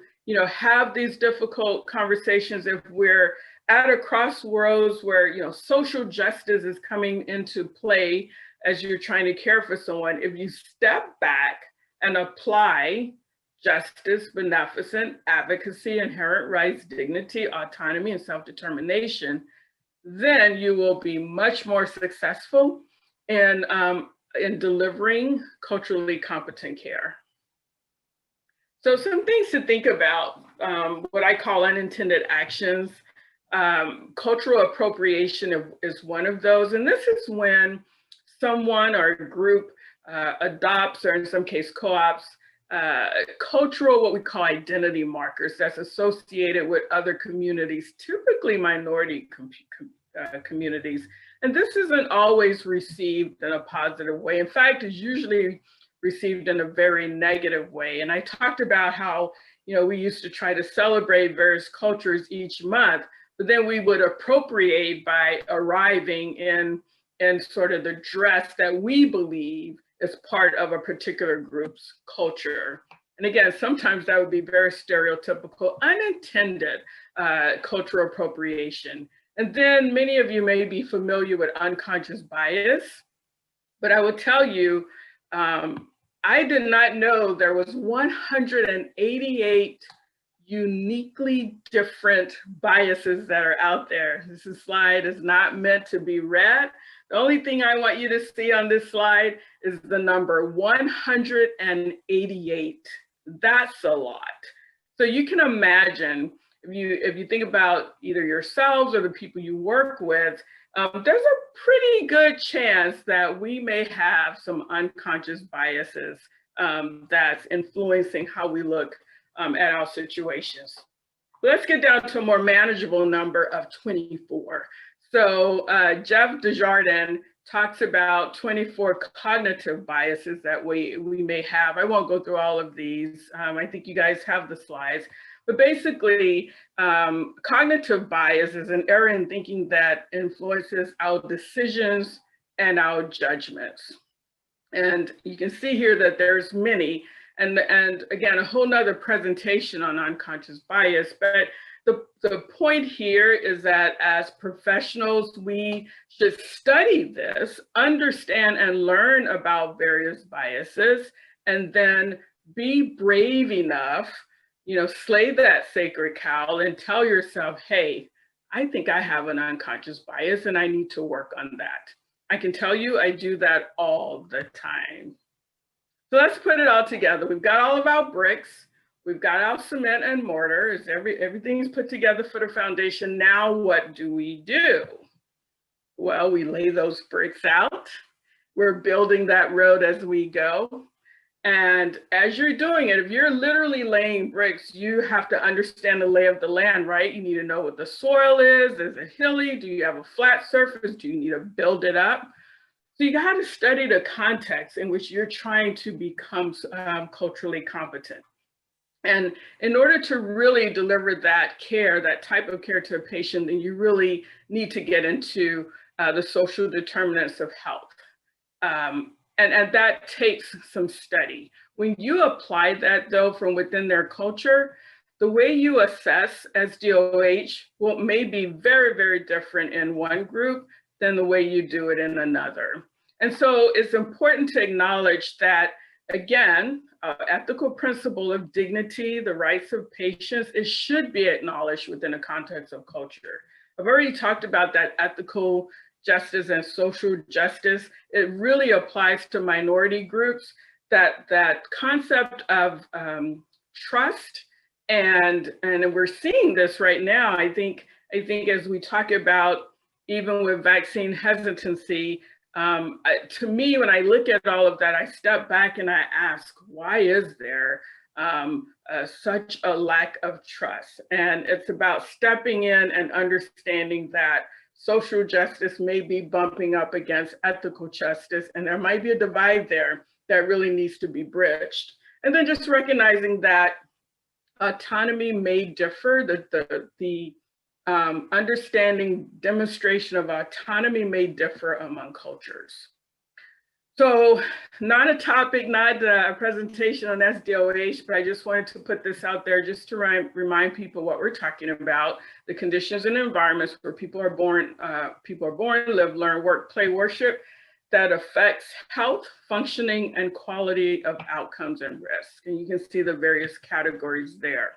have these difficult conversations. If we're at a crossroads where, social justice is coming into play as you're trying to care for someone, if you step back and apply justice, beneficence, advocacy, inherent rights, dignity, autonomy, and self-determination, then you will be much more successful in delivering culturally competent care. So some things to think about, what I call unintended actions. Cultural appropriation is one of those. And this is when someone or a group adopts, or in some case co-ops, cultural, what we call identity markers that's associated with other communities, typically minority communities. And this isn't always received in a positive way. In fact, it's usually received in a very negative way. And I talked about how, we used to try to celebrate various cultures each month, but then we would appropriate by arriving in sort of the dress that we believe is part of a particular group's culture. And again, sometimes that would be very stereotypical, unintended cultural appropriation. And then many of you may be familiar with unconscious bias, but I will tell you, I did not know there was 188 uniquely different biases that are out there. This slide is not meant to be read. The only thing I want you to see on this slide is the number 188 That's a lot. So you can imagine if you think about either yourselves or the people you work with, there's a pretty good chance that we may have some unconscious biases that's influencing how we look at our situations. Let's get down to a more manageable number of 24. So Jeff Desjardins talks about 24 cognitive biases that we may have. I won't go through all of these. I think you guys have the slides. But basically, cognitive bias is an error in thinking that influences our decisions and our judgments. And you can see here that there's many. And again, a whole nother presentation on unconscious bias. But the point here is that as professionals, we should study this, understand and learn about various biases, and then be brave enough, slay that sacred cow and tell yourself, hey, I think I have an unconscious bias and I need to work on that. I can tell you I do that all the time. So let's put it all together. We've got all of our bricks. We've got our cement and mortar. Everything's put together for the foundation. Now what do we do? Well, we lay those bricks out. We're building that road as we go. And as you're doing it, if you're literally laying bricks, you have to understand the lay of the land, right? You need to know what the soil is. Is it hilly? Do you have a flat surface? Do you need to build it up? So you got to study the context in which you're trying to become culturally competent. And in order to really deliver that care, that type of care to a patient, then you really need to get into the social determinants of health. And that takes some study. When you apply that though from within their culture, the way you assess SDOH may be very, very different in one group than the way you do it in another. And so it's important to acknowledge that, again, ethical principle of dignity, the rights of patients, it should be acknowledged within the context of culture. I've already talked about that ethical justice and social justice. It really applies to minority groups, that concept of trust, and we're seeing this right now. I think as we talk about, even with vaccine hesitancy, to me, when I look at all of that, I step back and I ask, why is there such a lack of trust? And it's about stepping in and understanding that social justice may be bumping up against ethical justice, and there might be a divide there that really needs to be bridged. And then just recognizing that autonomy may differ, the understanding, demonstration of autonomy may differ among cultures. So not a topic, not a presentation on SDOH, but I just wanted to put this out there just to remind people what we're talking about, the conditions and environments where people are born, live, learn, work, play, worship, that affects health, functioning, and quality of outcomes and risk. And you can see the various categories there.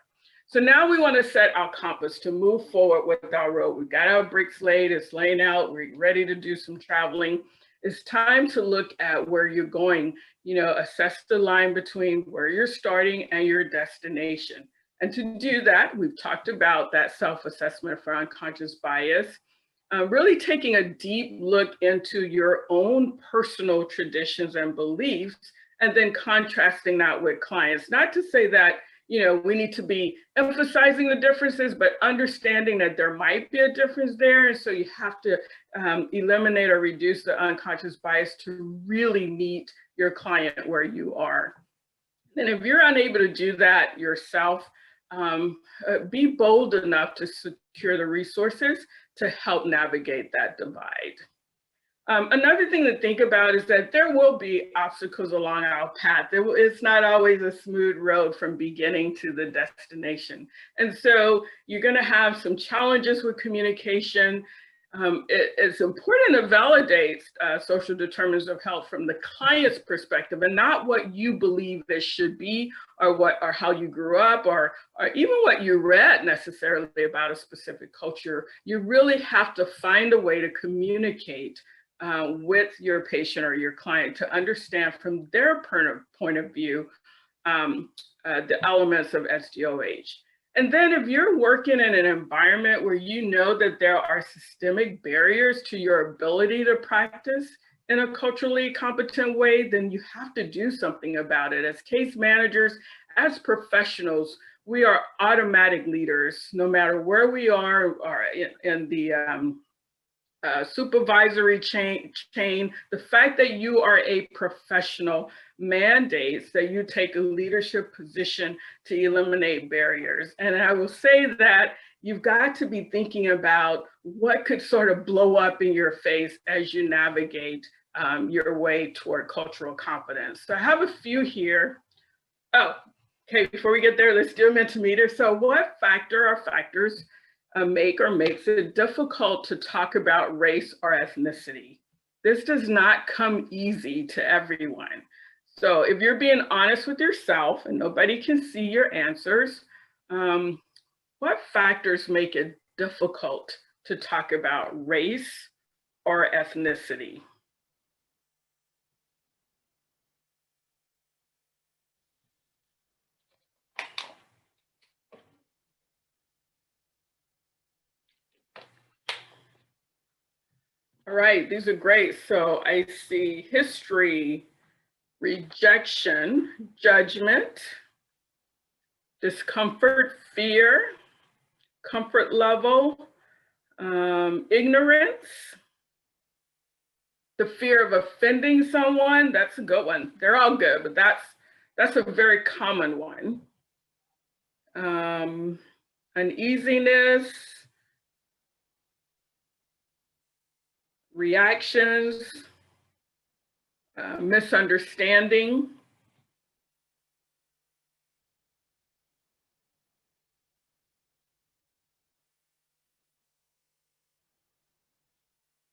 So now we want to set our compass to move forward with our road. We've got our bricks laid, it's laying out, we're ready to do some traveling. It's time to look at where you're going, assess the line between where you're starting and your destination. And to do that, we've talked about that self-assessment for unconscious bias, really taking a deep look into your own personal traditions and beliefs, and then contrasting that with clients. Not to say that we need to be emphasizing the differences, but understanding that there might be a difference there. And so you have to eliminate or reduce the unconscious bias to really meet your client where you are. And if you're unable to do that yourself, be bold enough to secure the resources to help navigate that divide. Another thing to think about is that there will be obstacles along our path. It's not always a smooth road from beginning to the destination. And so you're going to have some challenges with communication. It's important to validate social determinants of health from the client's perspective, and not what you believe it should be, or how you grew up, or even what you read necessarily about a specific culture. You really have to find a way to communicate with your patient or your client to understand from their point of view the elements of SDOH. And then if you're working in an environment where you know that there are systemic barriers to your ability to practice in a culturally competent way, then you have to do something about it. As case managers, as professionals, we are automatic leaders, no matter where we are in the supervisory chain. The fact that you are a professional mandates that you take a leadership position to eliminate barriers. And I will say that you've got to be thinking about what could sort of blow up in your face as you navigate your way toward cultural competence. So I have a few here. Oh, okay, before we get there, let's do a Mentimeter. So what factor or factors make or makes it difficult to talk about race or ethnicity? This does not come easy to everyone. So if you're being honest with yourself and nobody can see your answers, what factors make it difficult to talk about race or ethnicity? All right, these are great. So I see history, rejection, judgment, discomfort, fear, comfort level, ignorance, the fear of offending someone. That's a good one. They're all good, but that's a very common one. Uneasiness, reactions, misunderstanding.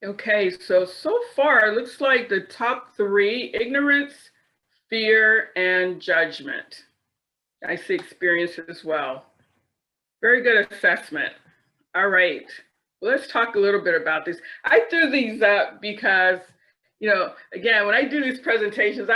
Okay, so far it looks like the top three: ignorance, fear, and judgment. I see experience as well. Very good assessment. All right, let's talk a little bit about this. I threw these up because, you know, again, when I do these presentations,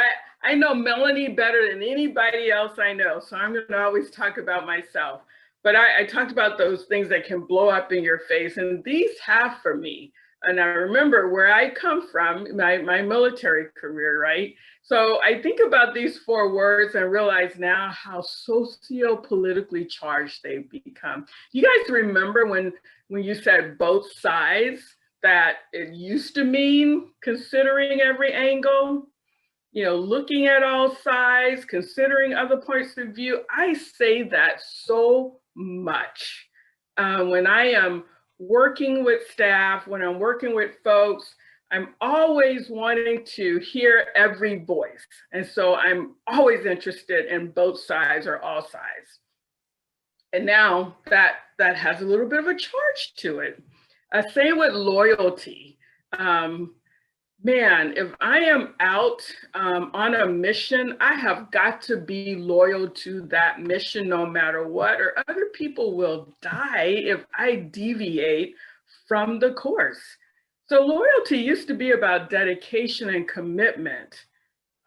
I know Melanie better than anybody else I know, so I'm gonna always talk about myself. But I talked about those things that can blow up in your face, and these have for me. And I remember where I come from, my military career, right? So I think about these 4 words and realize now how socio-politically charged they've become. You guys remember when you said both sides, that it used to mean considering every angle, you know, looking at all sides, considering other points of view. I say that so much when I am working with staff, when I'm working with folks. I'm always wanting to hear every voice. And so I'm always interested in both sides or all sides. And now that has a little bit of a charge to it. Same with loyalty. Man, if I am out on a mission, I have got to be loyal to that mission no matter what, or other people will die if I deviate from the course. So loyalty used to be about dedication and commitment.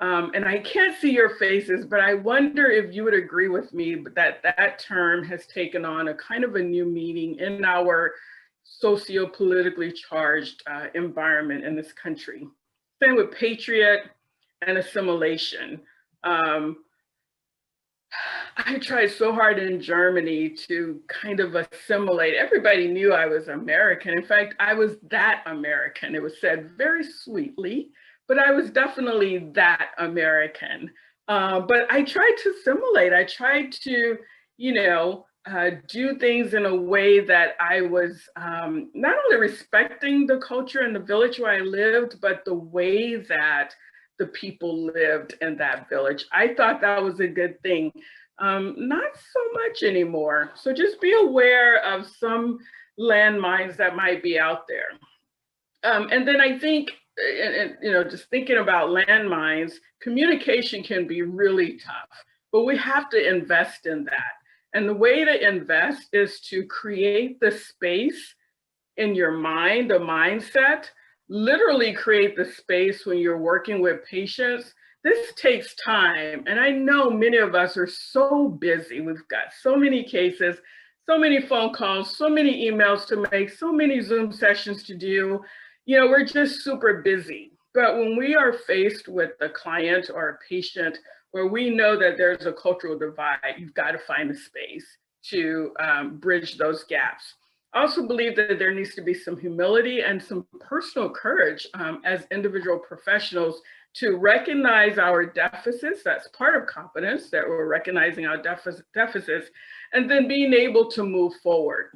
And I can't see your faces, but I wonder if you would agree with me that that term has taken on a kind of a new meaning in our socio-politically charged environment in this country. Same with patriot and assimilation. I tried so hard in Germany to kind of assimilate. Everybody knew I was American. In fact, I was that American. It was said very sweetly, but I was definitely that American. But I tried to assimilate. I tried to, you know, do things in a way that I was not only respecting the culture and the village where I lived, but the way that the people lived in that village. I thought that was a good thing. Not so much anymore. So just be aware of some landmines that might be out there. And then I think, you know, just thinking about landmines, communication can be really tough, but we have to invest in that. And the way to invest is to create the space in your mind, the mindset, literally create the space when you're working with patients this takes time. And I know many of us are so busy. We've got so many cases, so many phone calls, so many emails to make, so many Zoom sessions to do. You know, we're just super busy. But when we are faced with a client or a patient where we know that there's a cultural divide, you've got to find a space to bridge those gaps. I also believe that there needs to be some humility and some personal courage as individual professionals to recognize our deficits. That's part of competence, that we're recognizing our deficits, and then being able to move forward.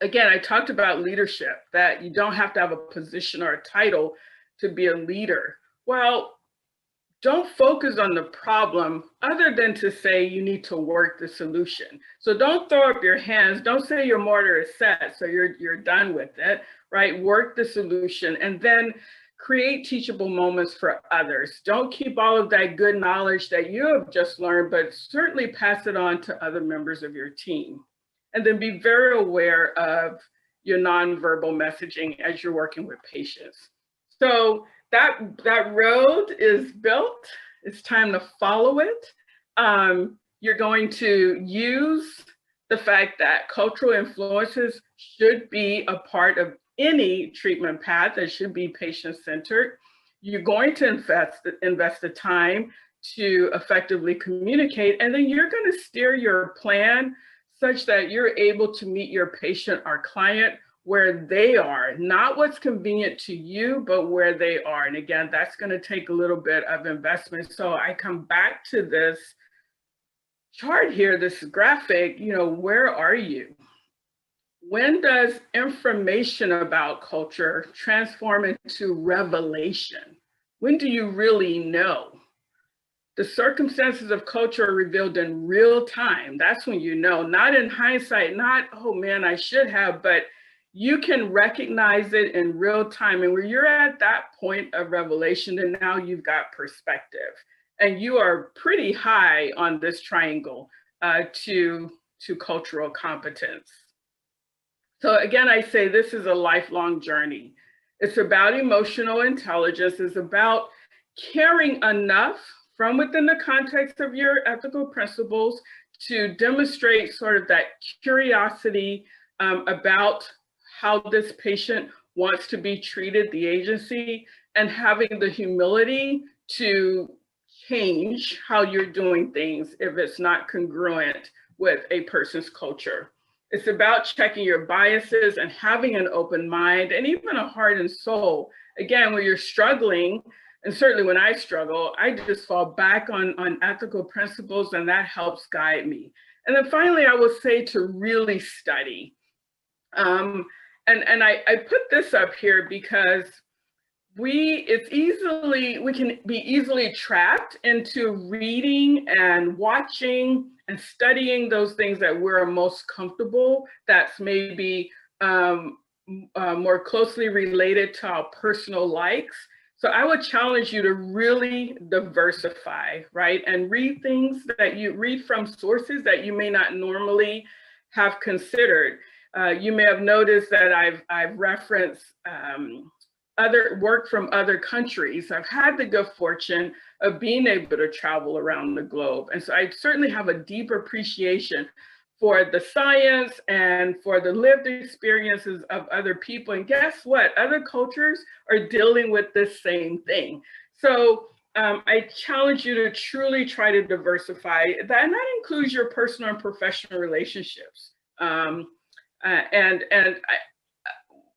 Again, I talked about leadership, that you don't have to have a position or a title to be a leader. Well, don't focus on the problem other than to say you need to work the solution. So don't throw up your hands. Don't say your mortar is set, so you're done with it, right? Work the solution and then create teachable moments for others. Don't keep all of that good knowledge that you have just learned, but certainly pass it on to other members of your team. And then be very aware of your nonverbal messaging as you're working with patients. So that road is built. It's time to follow it. You're going to use the fact that cultural influences should be a part of any treatment path that should be patient-centered. You're going to invest the time to effectively communicate, and then you're going to steer your plan such that you're able to meet your patient or client where they are, not what's convenient to you, but where they are. And again, that's going to take a little bit of investment. So I come back to this chart here, this graphic, you know, where are you? When does information about culture transform into revelation? When do you really know? The circumstances of culture are revealed in real time. That's when you know, not in hindsight, not, oh man, I should have, but you can recognize it in real time. And when you're at that point of revelation, then now you've got perspective. And you are pretty high on this triangle to cultural competence. So again, I say this is a lifelong journey. It's about emotional intelligence. It's about caring enough from within the context of your ethical principles to demonstrate sort of that curiosity about how this patient wants to be treated, the agency, and having the humility to change how you're doing things if it's not congruent with a person's culture. It's about checking your biases and having an open mind and even a heart and soul. Again, when you're struggling, and certainly when I struggle, I just fall back on ethical principles, and that helps guide me. And then finally, I will say to really study. And I put this up here because we can be easily trapped into reading and watching and studying those things that we're most comfortable, that's maybe more closely related to our personal likes. So I would challenge you to really diversify, right? And read things that you read from sources that you may not normally have considered. You may have noticed that I've referenced other work from other countries. I've had the good fortune of being able to travel around the globe. And so I certainly have a deep appreciation for the science and for the lived experiences of other people. And guess what? Other cultures are dealing with this same thing. So I challenge you to truly try to diversify that, and that includes your personal and professional relationships.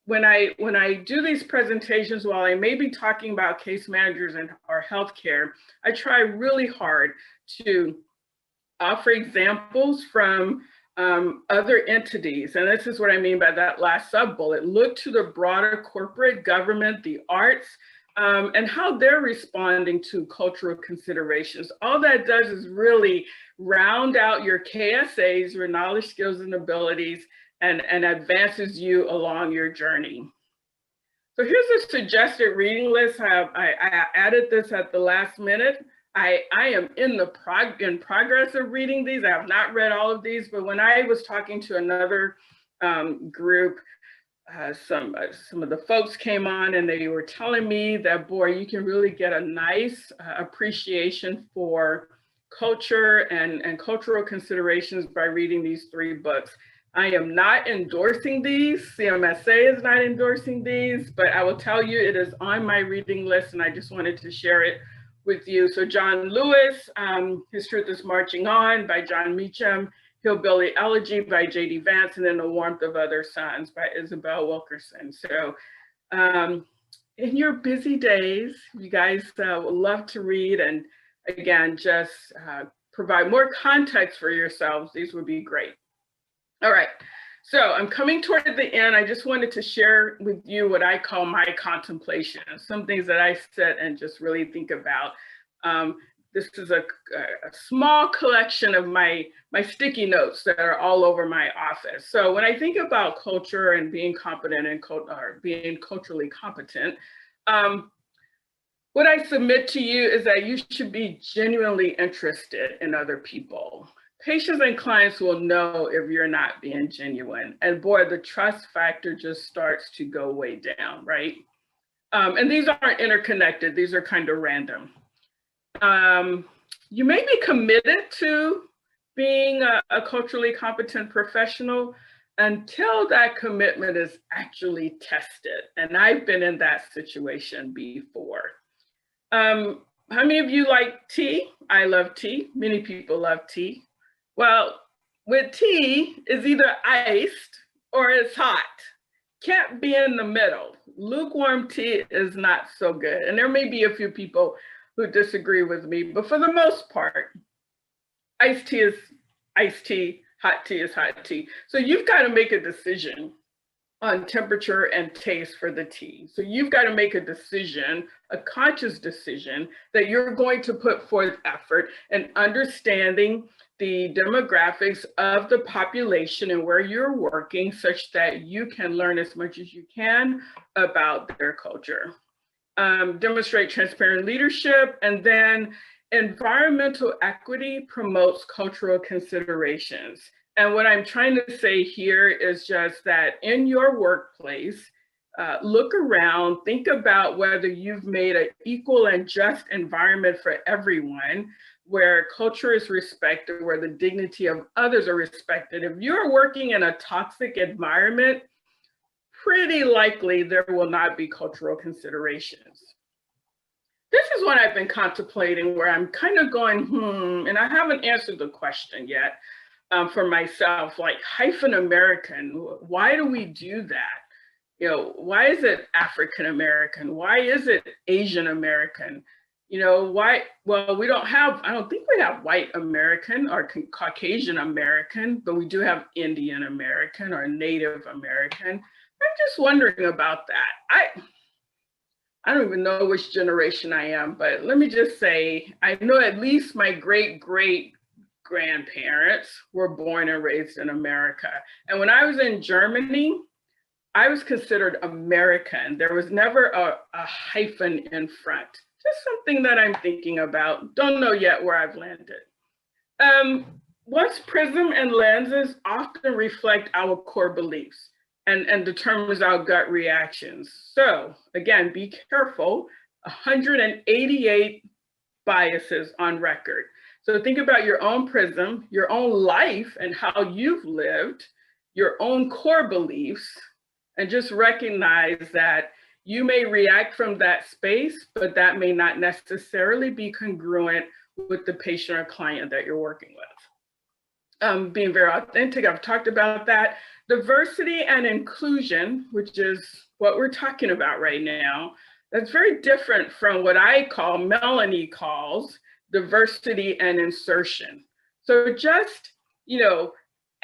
When I do these presentations, while I may be talking about case managers and our healthcare, I try really hard to offer examples from other entities. And this is what I mean by that last sub-bullet. Look to the broader corporate, government, the arts, and how they're responding to cultural considerations. All that does is really round out your KSAs, your knowledge, skills, and abilities, and advances you along your journey. So here's a suggested reading list. I added this at the last minute. I am in progress of reading these. I have not read all of these, but when I was talking to another group, some of the folks came on and they were telling me that, boy, you can really get a nice appreciation for culture and cultural considerations by reading these 3 books. I am not endorsing these. CMSA is not endorsing these, but I will tell you it is on my reading list, and I just wanted to share it with you. So John Lewis, His Truth is Marching On by John Meacham, Hillbilly Elegy by J.D. Vance, and then The Warmth of Other Suns by Isabel Wilkerson. So in your busy days, you guys would love to read and again, just provide more context for yourselves. These would be great. All right, so I'm coming toward the end. I just wanted to share with you what I call my contemplation, some things that I sit and just really think about. This is a small collection of my sticky notes that are all over my office. So when I think about culture and being competent and being culturally competent, what I submit to you is that you should be genuinely interested in other people. Patients and clients will know if you're not being genuine. And boy, the trust factor just starts to go way down, right? And these aren't interconnected. These are kind of random. You may be committed to being a culturally competent professional until that commitment is actually tested. And I've been in that situation before. How many of you like tea? I love tea. Many people love tea. Well, with tea, it's either iced or it's hot. Can't be in the middle. Lukewarm tea is not so good. And there may be a few people who disagree with me, but for the most part, iced tea is iced tea, hot tea is hot tea. So you've got to make a decision on temperature and taste for the tea. So you've got to make a decision, a conscious decision, that you're going to put forth effort in understanding the demographics of the population and where you're working such that you can learn as much as you can about their culture. Demonstrate transparent leadership, and then environmental equity promotes cultural considerations. And what I'm trying to say here is just that in your workplace, look around, think about whether you've made an equal and just environment for everyone, where culture is respected, where the dignity of others are respected. If you're working in a toxic environment, pretty likely there will not be cultural considerations. This is what I've been contemplating, where I'm kind of going, and I haven't answered the question yet. For myself, like hyphen American, why do we do that? You know, why is it African American? Why is it Asian American? You know, why? Well, we don't have, I don't think we have white American or Caucasian American, but we do have Indian American or Native American. I'm just wondering about that. I don't even know which generation I am, but let me just say, I know at least my great grandparents were born and raised in America. And when I was in Germany, I was considered American. There was never a hyphen in front. Just something that I'm thinking about. Don't know yet where I've landed. One's prism and lenses often reflect our core beliefs and determines our gut reactions. So again, be careful, 188 biases on record. So think about your own prism, your own life and how you've lived, your own core beliefs, and just recognize that you may react from that space, but that may not necessarily be congruent with the patient or client that you're working with. Being very authentic, I've talked about that. Diversity and inclusion, which is what we're talking about right now, that's very different from what I call, Melanie calls, diversity and insertion. So just, you know,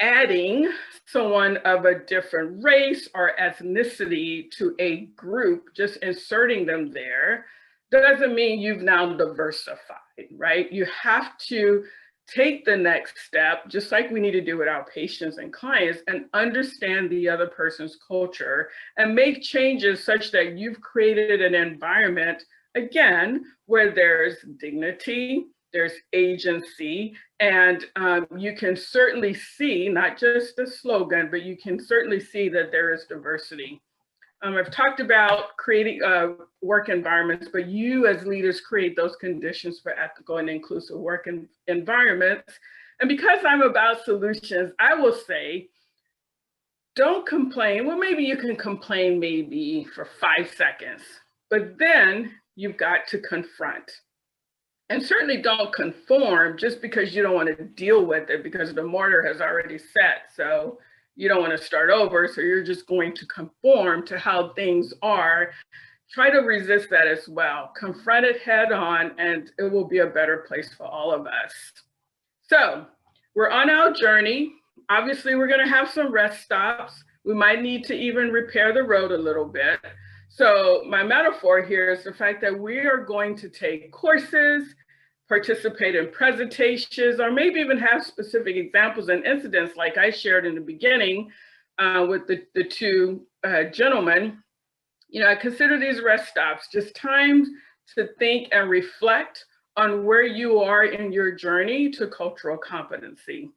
adding someone of a different race or ethnicity to a group, just inserting them there, doesn't mean you've now diversified, right? You have to take the next step, just like we need to do with our patients and clients, and understand the other person's culture and make changes such that you've created an environment, again, where there's dignity, there's agency, and you can certainly see, not just the slogan, but you can certainly see that there is diversity. I've talked about creating work environments, but you as leaders create those conditions for ethical and inclusive work environments. And because I'm about solutions, I will say, don't complain. Well, maybe you can complain maybe for 5 seconds, but then you've got to confront. And certainly don't conform just because you don't want to deal with it because the mortar has already set. So you don't want to start over. So you're just going to conform to how things are. Try to resist that as well. Confront it head on, and it will be a better place for all of us. So we're on our journey. Obviously, we're going to have some rest stops. We might need to even repair the road a little bit. So my metaphor here is the fact that we are going to take courses, participate in presentations, or maybe even have specific examples and incidents like I shared in the beginning with the two gentlemen. You know, I consider these rest stops just times to think and reflect on where you are in your journey to cultural competency.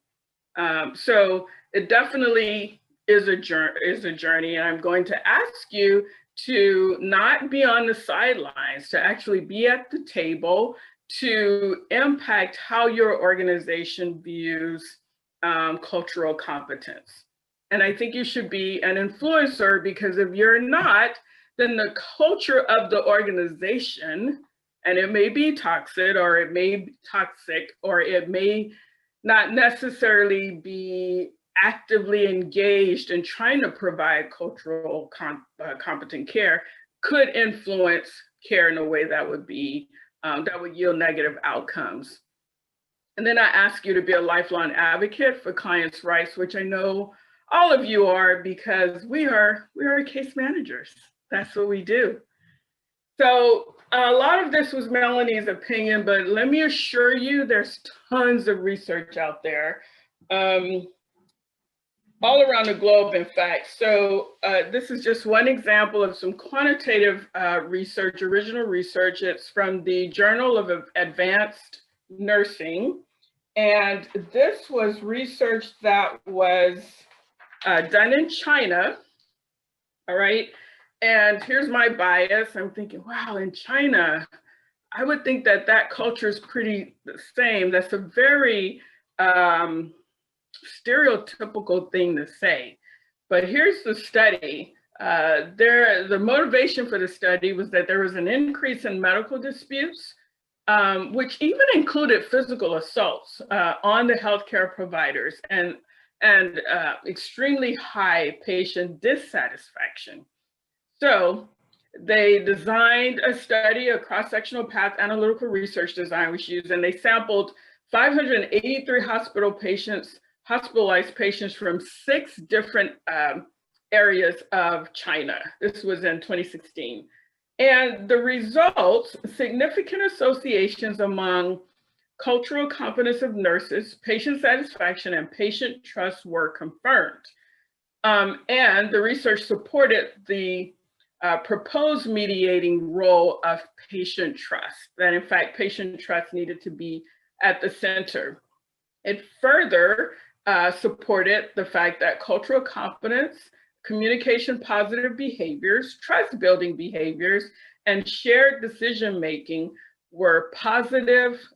So it definitely is a journey, and I'm going to ask you to not be on the sidelines, to actually be at the table, to impact how your organization views cultural competence. And I think you should be an influencer, because if you're not, then the culture of the organization, and it may be toxic, or it may not necessarily be actively engaged in trying to provide cultural competent care, could influence care in a way that would be that would yield negative outcomes. And then I ask you to be a lifelong advocate for clients' rights, which I know all of you are, because we are case managers. That's what we do. So a lot of this was Melanie's opinion, but let me assure you there's tons of research out there, all around the globe, in fact. So this is just one example of some quantitative research, original research. It's from the Journal of Advanced Nursing. And this was research that was done in China, all right? And here's my bias. I'm thinking, wow, in China, I would think that that culture is pretty the same. That's a very stereotypical thing to say. But here's the study. The motivation for the study was that there was an increase in medical disputes, which even included physical assaults on the healthcare providers, and extremely high patient dissatisfaction. So they designed a study, a cross-sectional path analytical research design was used, and they sampled 583 hospitalized patients from 6 different areas of China. This was in 2016. And the results, significant associations among cultural competence of nurses, patient satisfaction, and patient trust were confirmed. And the research supported the proposed mediating role of patient trust, that in fact, patient trust needed to be at the center. It further supported the fact that cultural competence, communication positive behaviors, trust building behaviors, and shared decision making were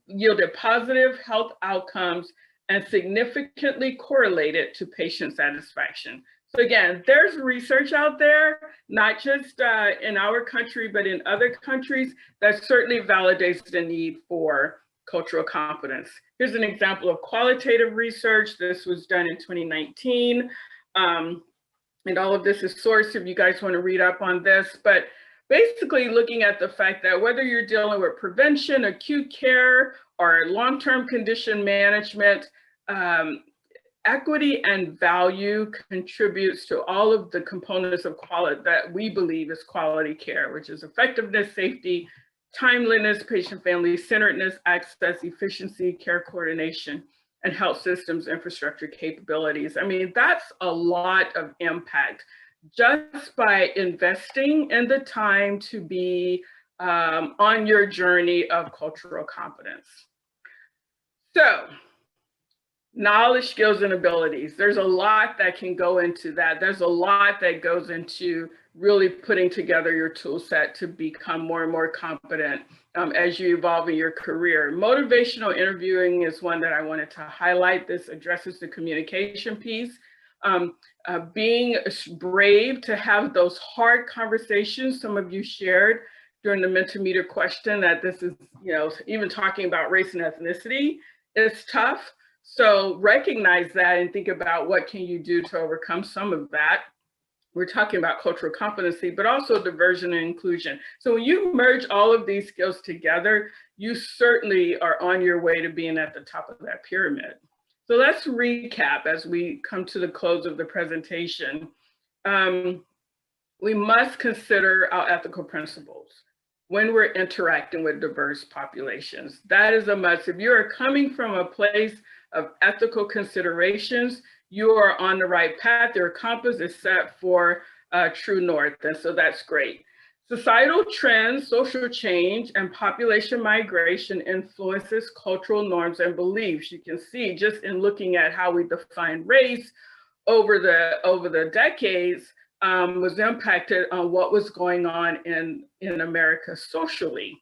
yielded positive health outcomes and significantly correlated to patient satisfaction. So again, there's research out there, not just in our country, but in other countries, that certainly validates the need for cultural competence. Here's an example of qualitative research. This was done in 2019. And all of this is sourced if you guys want to read up on this. But basically looking at the fact that whether you're dealing with prevention, acute care, or long-term condition management, equity and value contributes to all of the components of quality that we believe is quality care, which is effectiveness, safety, timeliness, patient-family centeredness, access, efficiency, care coordination, and health systems infrastructure capabilities. I mean, that's a lot of impact just by investing in the time to be on your journey of cultural competence. So, knowledge, skills, and abilities. There's a lot that can go into that. There's a lot that goes into really putting together your tool set to become more and more competent as you evolve in your career. Motivational interviewing is one that I wanted to highlight. This addresses the communication piece. Being brave to have those hard conversations. Some of you shared during the Mentimeter question that this is, even talking about race and ethnicity is tough. So recognize that and think about what can you do to overcome some of that. We're talking about cultural competency, but also diversion and inclusion. So when you merge all of these skills together, you certainly are on your way to being at the top of that pyramid. So let's recap as we come to the close of the presentation. We must consider our ethical principles when we're interacting with diverse populations. That is a must. If you are coming from a place of ethical considerations, you are on the right path. Your compass is set for true north, and so that's great. Societal trends, social change, and population migration influences cultural norms and beliefs. You can see just in looking at how we define race over the decades, was impacted on what was going on in America socially.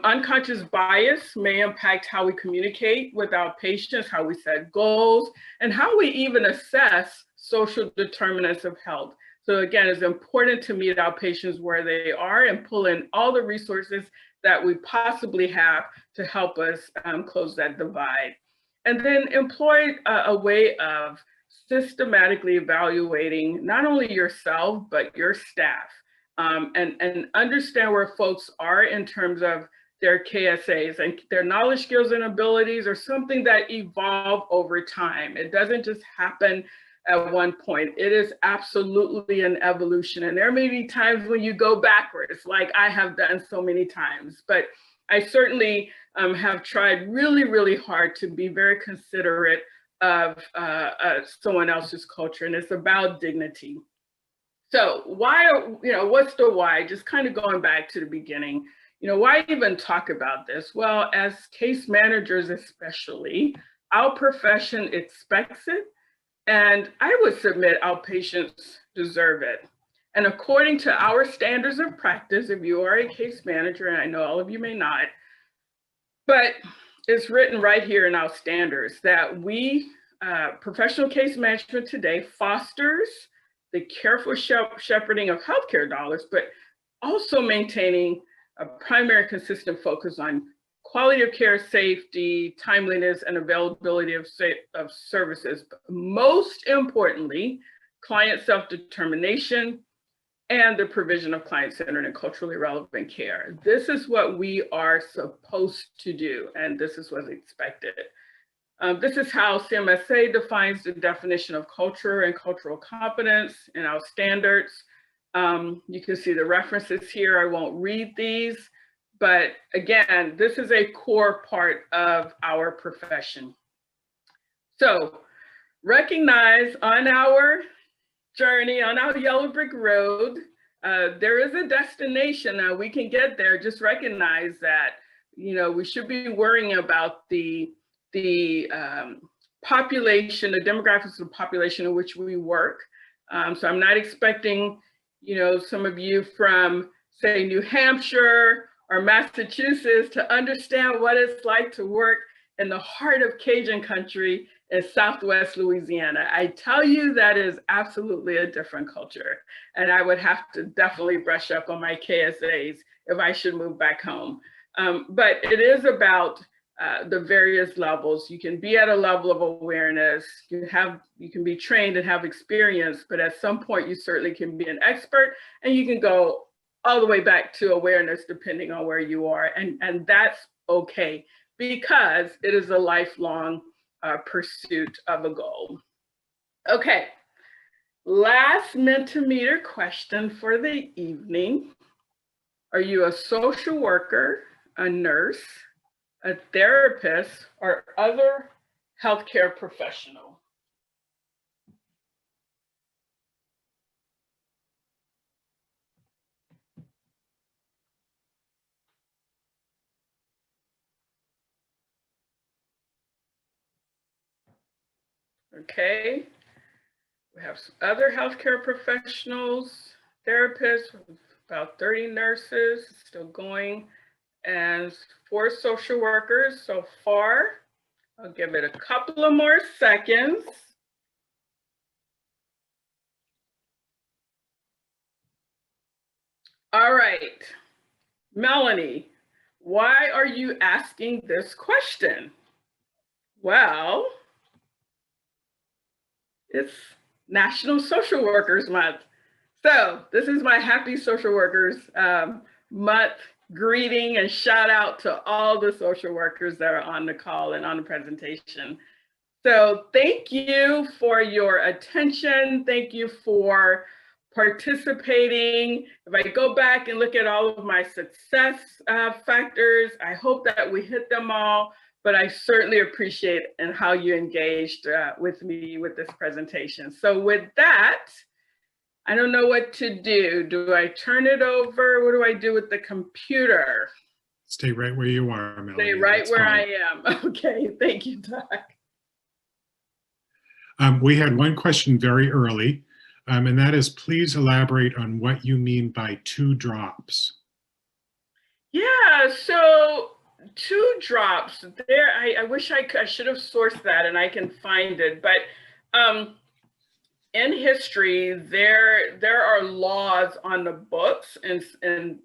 Unconscious bias may impact how we communicate with our patients, how we set goals, and how we even assess social determinants of health. So again, it's important to meet our patients where they are and pull in all the resources that we possibly have to help us close that divide. And then employ a way of systematically evaluating not only yourself, but your staff. And understand where folks are in terms of their KSAs, and their knowledge, skills, and abilities are something that evolve over time. It doesn't just happen at one point. It is absolutely an evolution. And there may be times when you go backwards, like I have done so many times, but I certainly have tried really, really hard to be very considerate of someone else's culture, and it's about dignity. So why, what's the why? Just kind of going back to the beginning, why even talk about this? Well, as case managers especially, our profession expects it, and I would submit our patients deserve it. And according to our standards of practice, if you are a case manager, and I know all of you may not, but it's written right here in our standards that we, professional case management today fosters the careful shepherding of healthcare dollars, but also maintaining a primary consistent focus on quality of care, safety, timeliness, and availability of services. But most importantly, client self-determination and the provision of client-centered and culturally relevant care. This is what we are supposed to do, and this is what's expected. This is how CMSA defines the definition of culture and cultural competence in our standards. You can see the references here. I won't read these, but again, this is a core part of our profession. So recognize on our journey, on our yellow brick road, there is a destination. Now we can get there. Just recognize that, we should be worrying about the population, the demographics of the population in which we work. So I'm not expecting, some of you from, say, New Hampshire or Massachusetts to understand what it's like to work in the heart of Cajun country in Southwest Louisiana. I tell you, that is absolutely a different culture. And I would have to definitely brush up on my KSAs if I should move back home. But it is about the various levels. You can be at a level of awareness, you can be trained and have experience, but at some point you certainly can be an expert, and you can go all the way back to awareness depending on where you are. And that's okay, because it is a lifelong pursuit of a goal. Okay, last Mentimeter question for the evening. Are you a social worker, a nurse, a therapist, or other healthcare professional? Okay. We have some other healthcare professionals, therapists, about 30 nurses, still going, and 4 social workers so far. I'll give it a couple of more seconds. All right, Melanie, why are you asking this question? Well, it's National Social Workers Month. So this is my Happy Social Workers Month greeting and shout out to all the social workers that are on the call and on the presentation. So thank you for your attention. Thank you for participating. If I go back and look at all of my success factors, I hope that we hit them all, but I certainly appreciate and how you engaged with me with this presentation. So with that, I don't know what to do. Do I turn it over? What do I do with the computer? Stay right where you are, Melanie. Stay right That's where fine. I am. Okay, thank you, Doc. We had one question very early, and that is, please elaborate on what you mean by 2 drops. Yeah, so 2 drops there. I wish I should have sourced that and I can find it, but in history, there are laws on the books in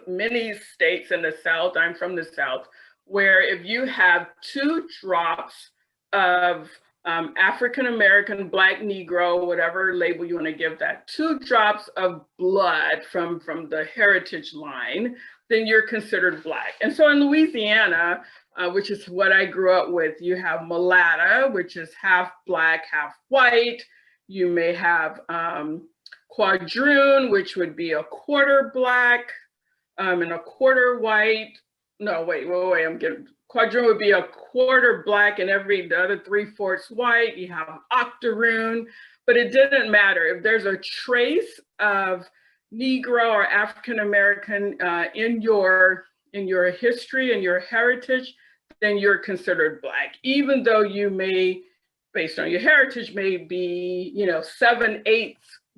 many states in the South, I'm from the South, where if you have 2 drops of African-American, Black, Negro, whatever label you want to give that, 2 drops of blood from the heritage line, then you're considered Black. And so in Louisiana, which is what I grew up with, you have mulatto, which is half Black, half white. You may have quadroon, which would be a quarter Black and a quarter white. No, wait, I'm getting, quadroon would be a quarter Black and the other 3/4 white. You have octoroon, but it didn't matter. If there's a trace of Negro or African-American in your history and your heritage, then you're considered Black, even though you may, based on your heritage, may be, 7/8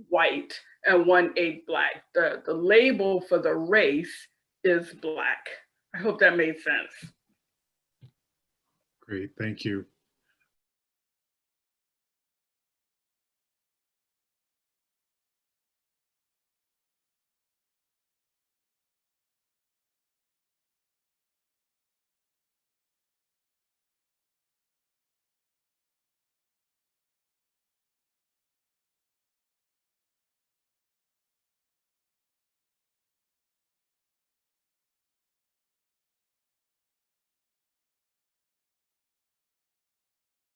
white and 1/8 Black. The label for the race is Black. I hope that made sense. Great, thank you.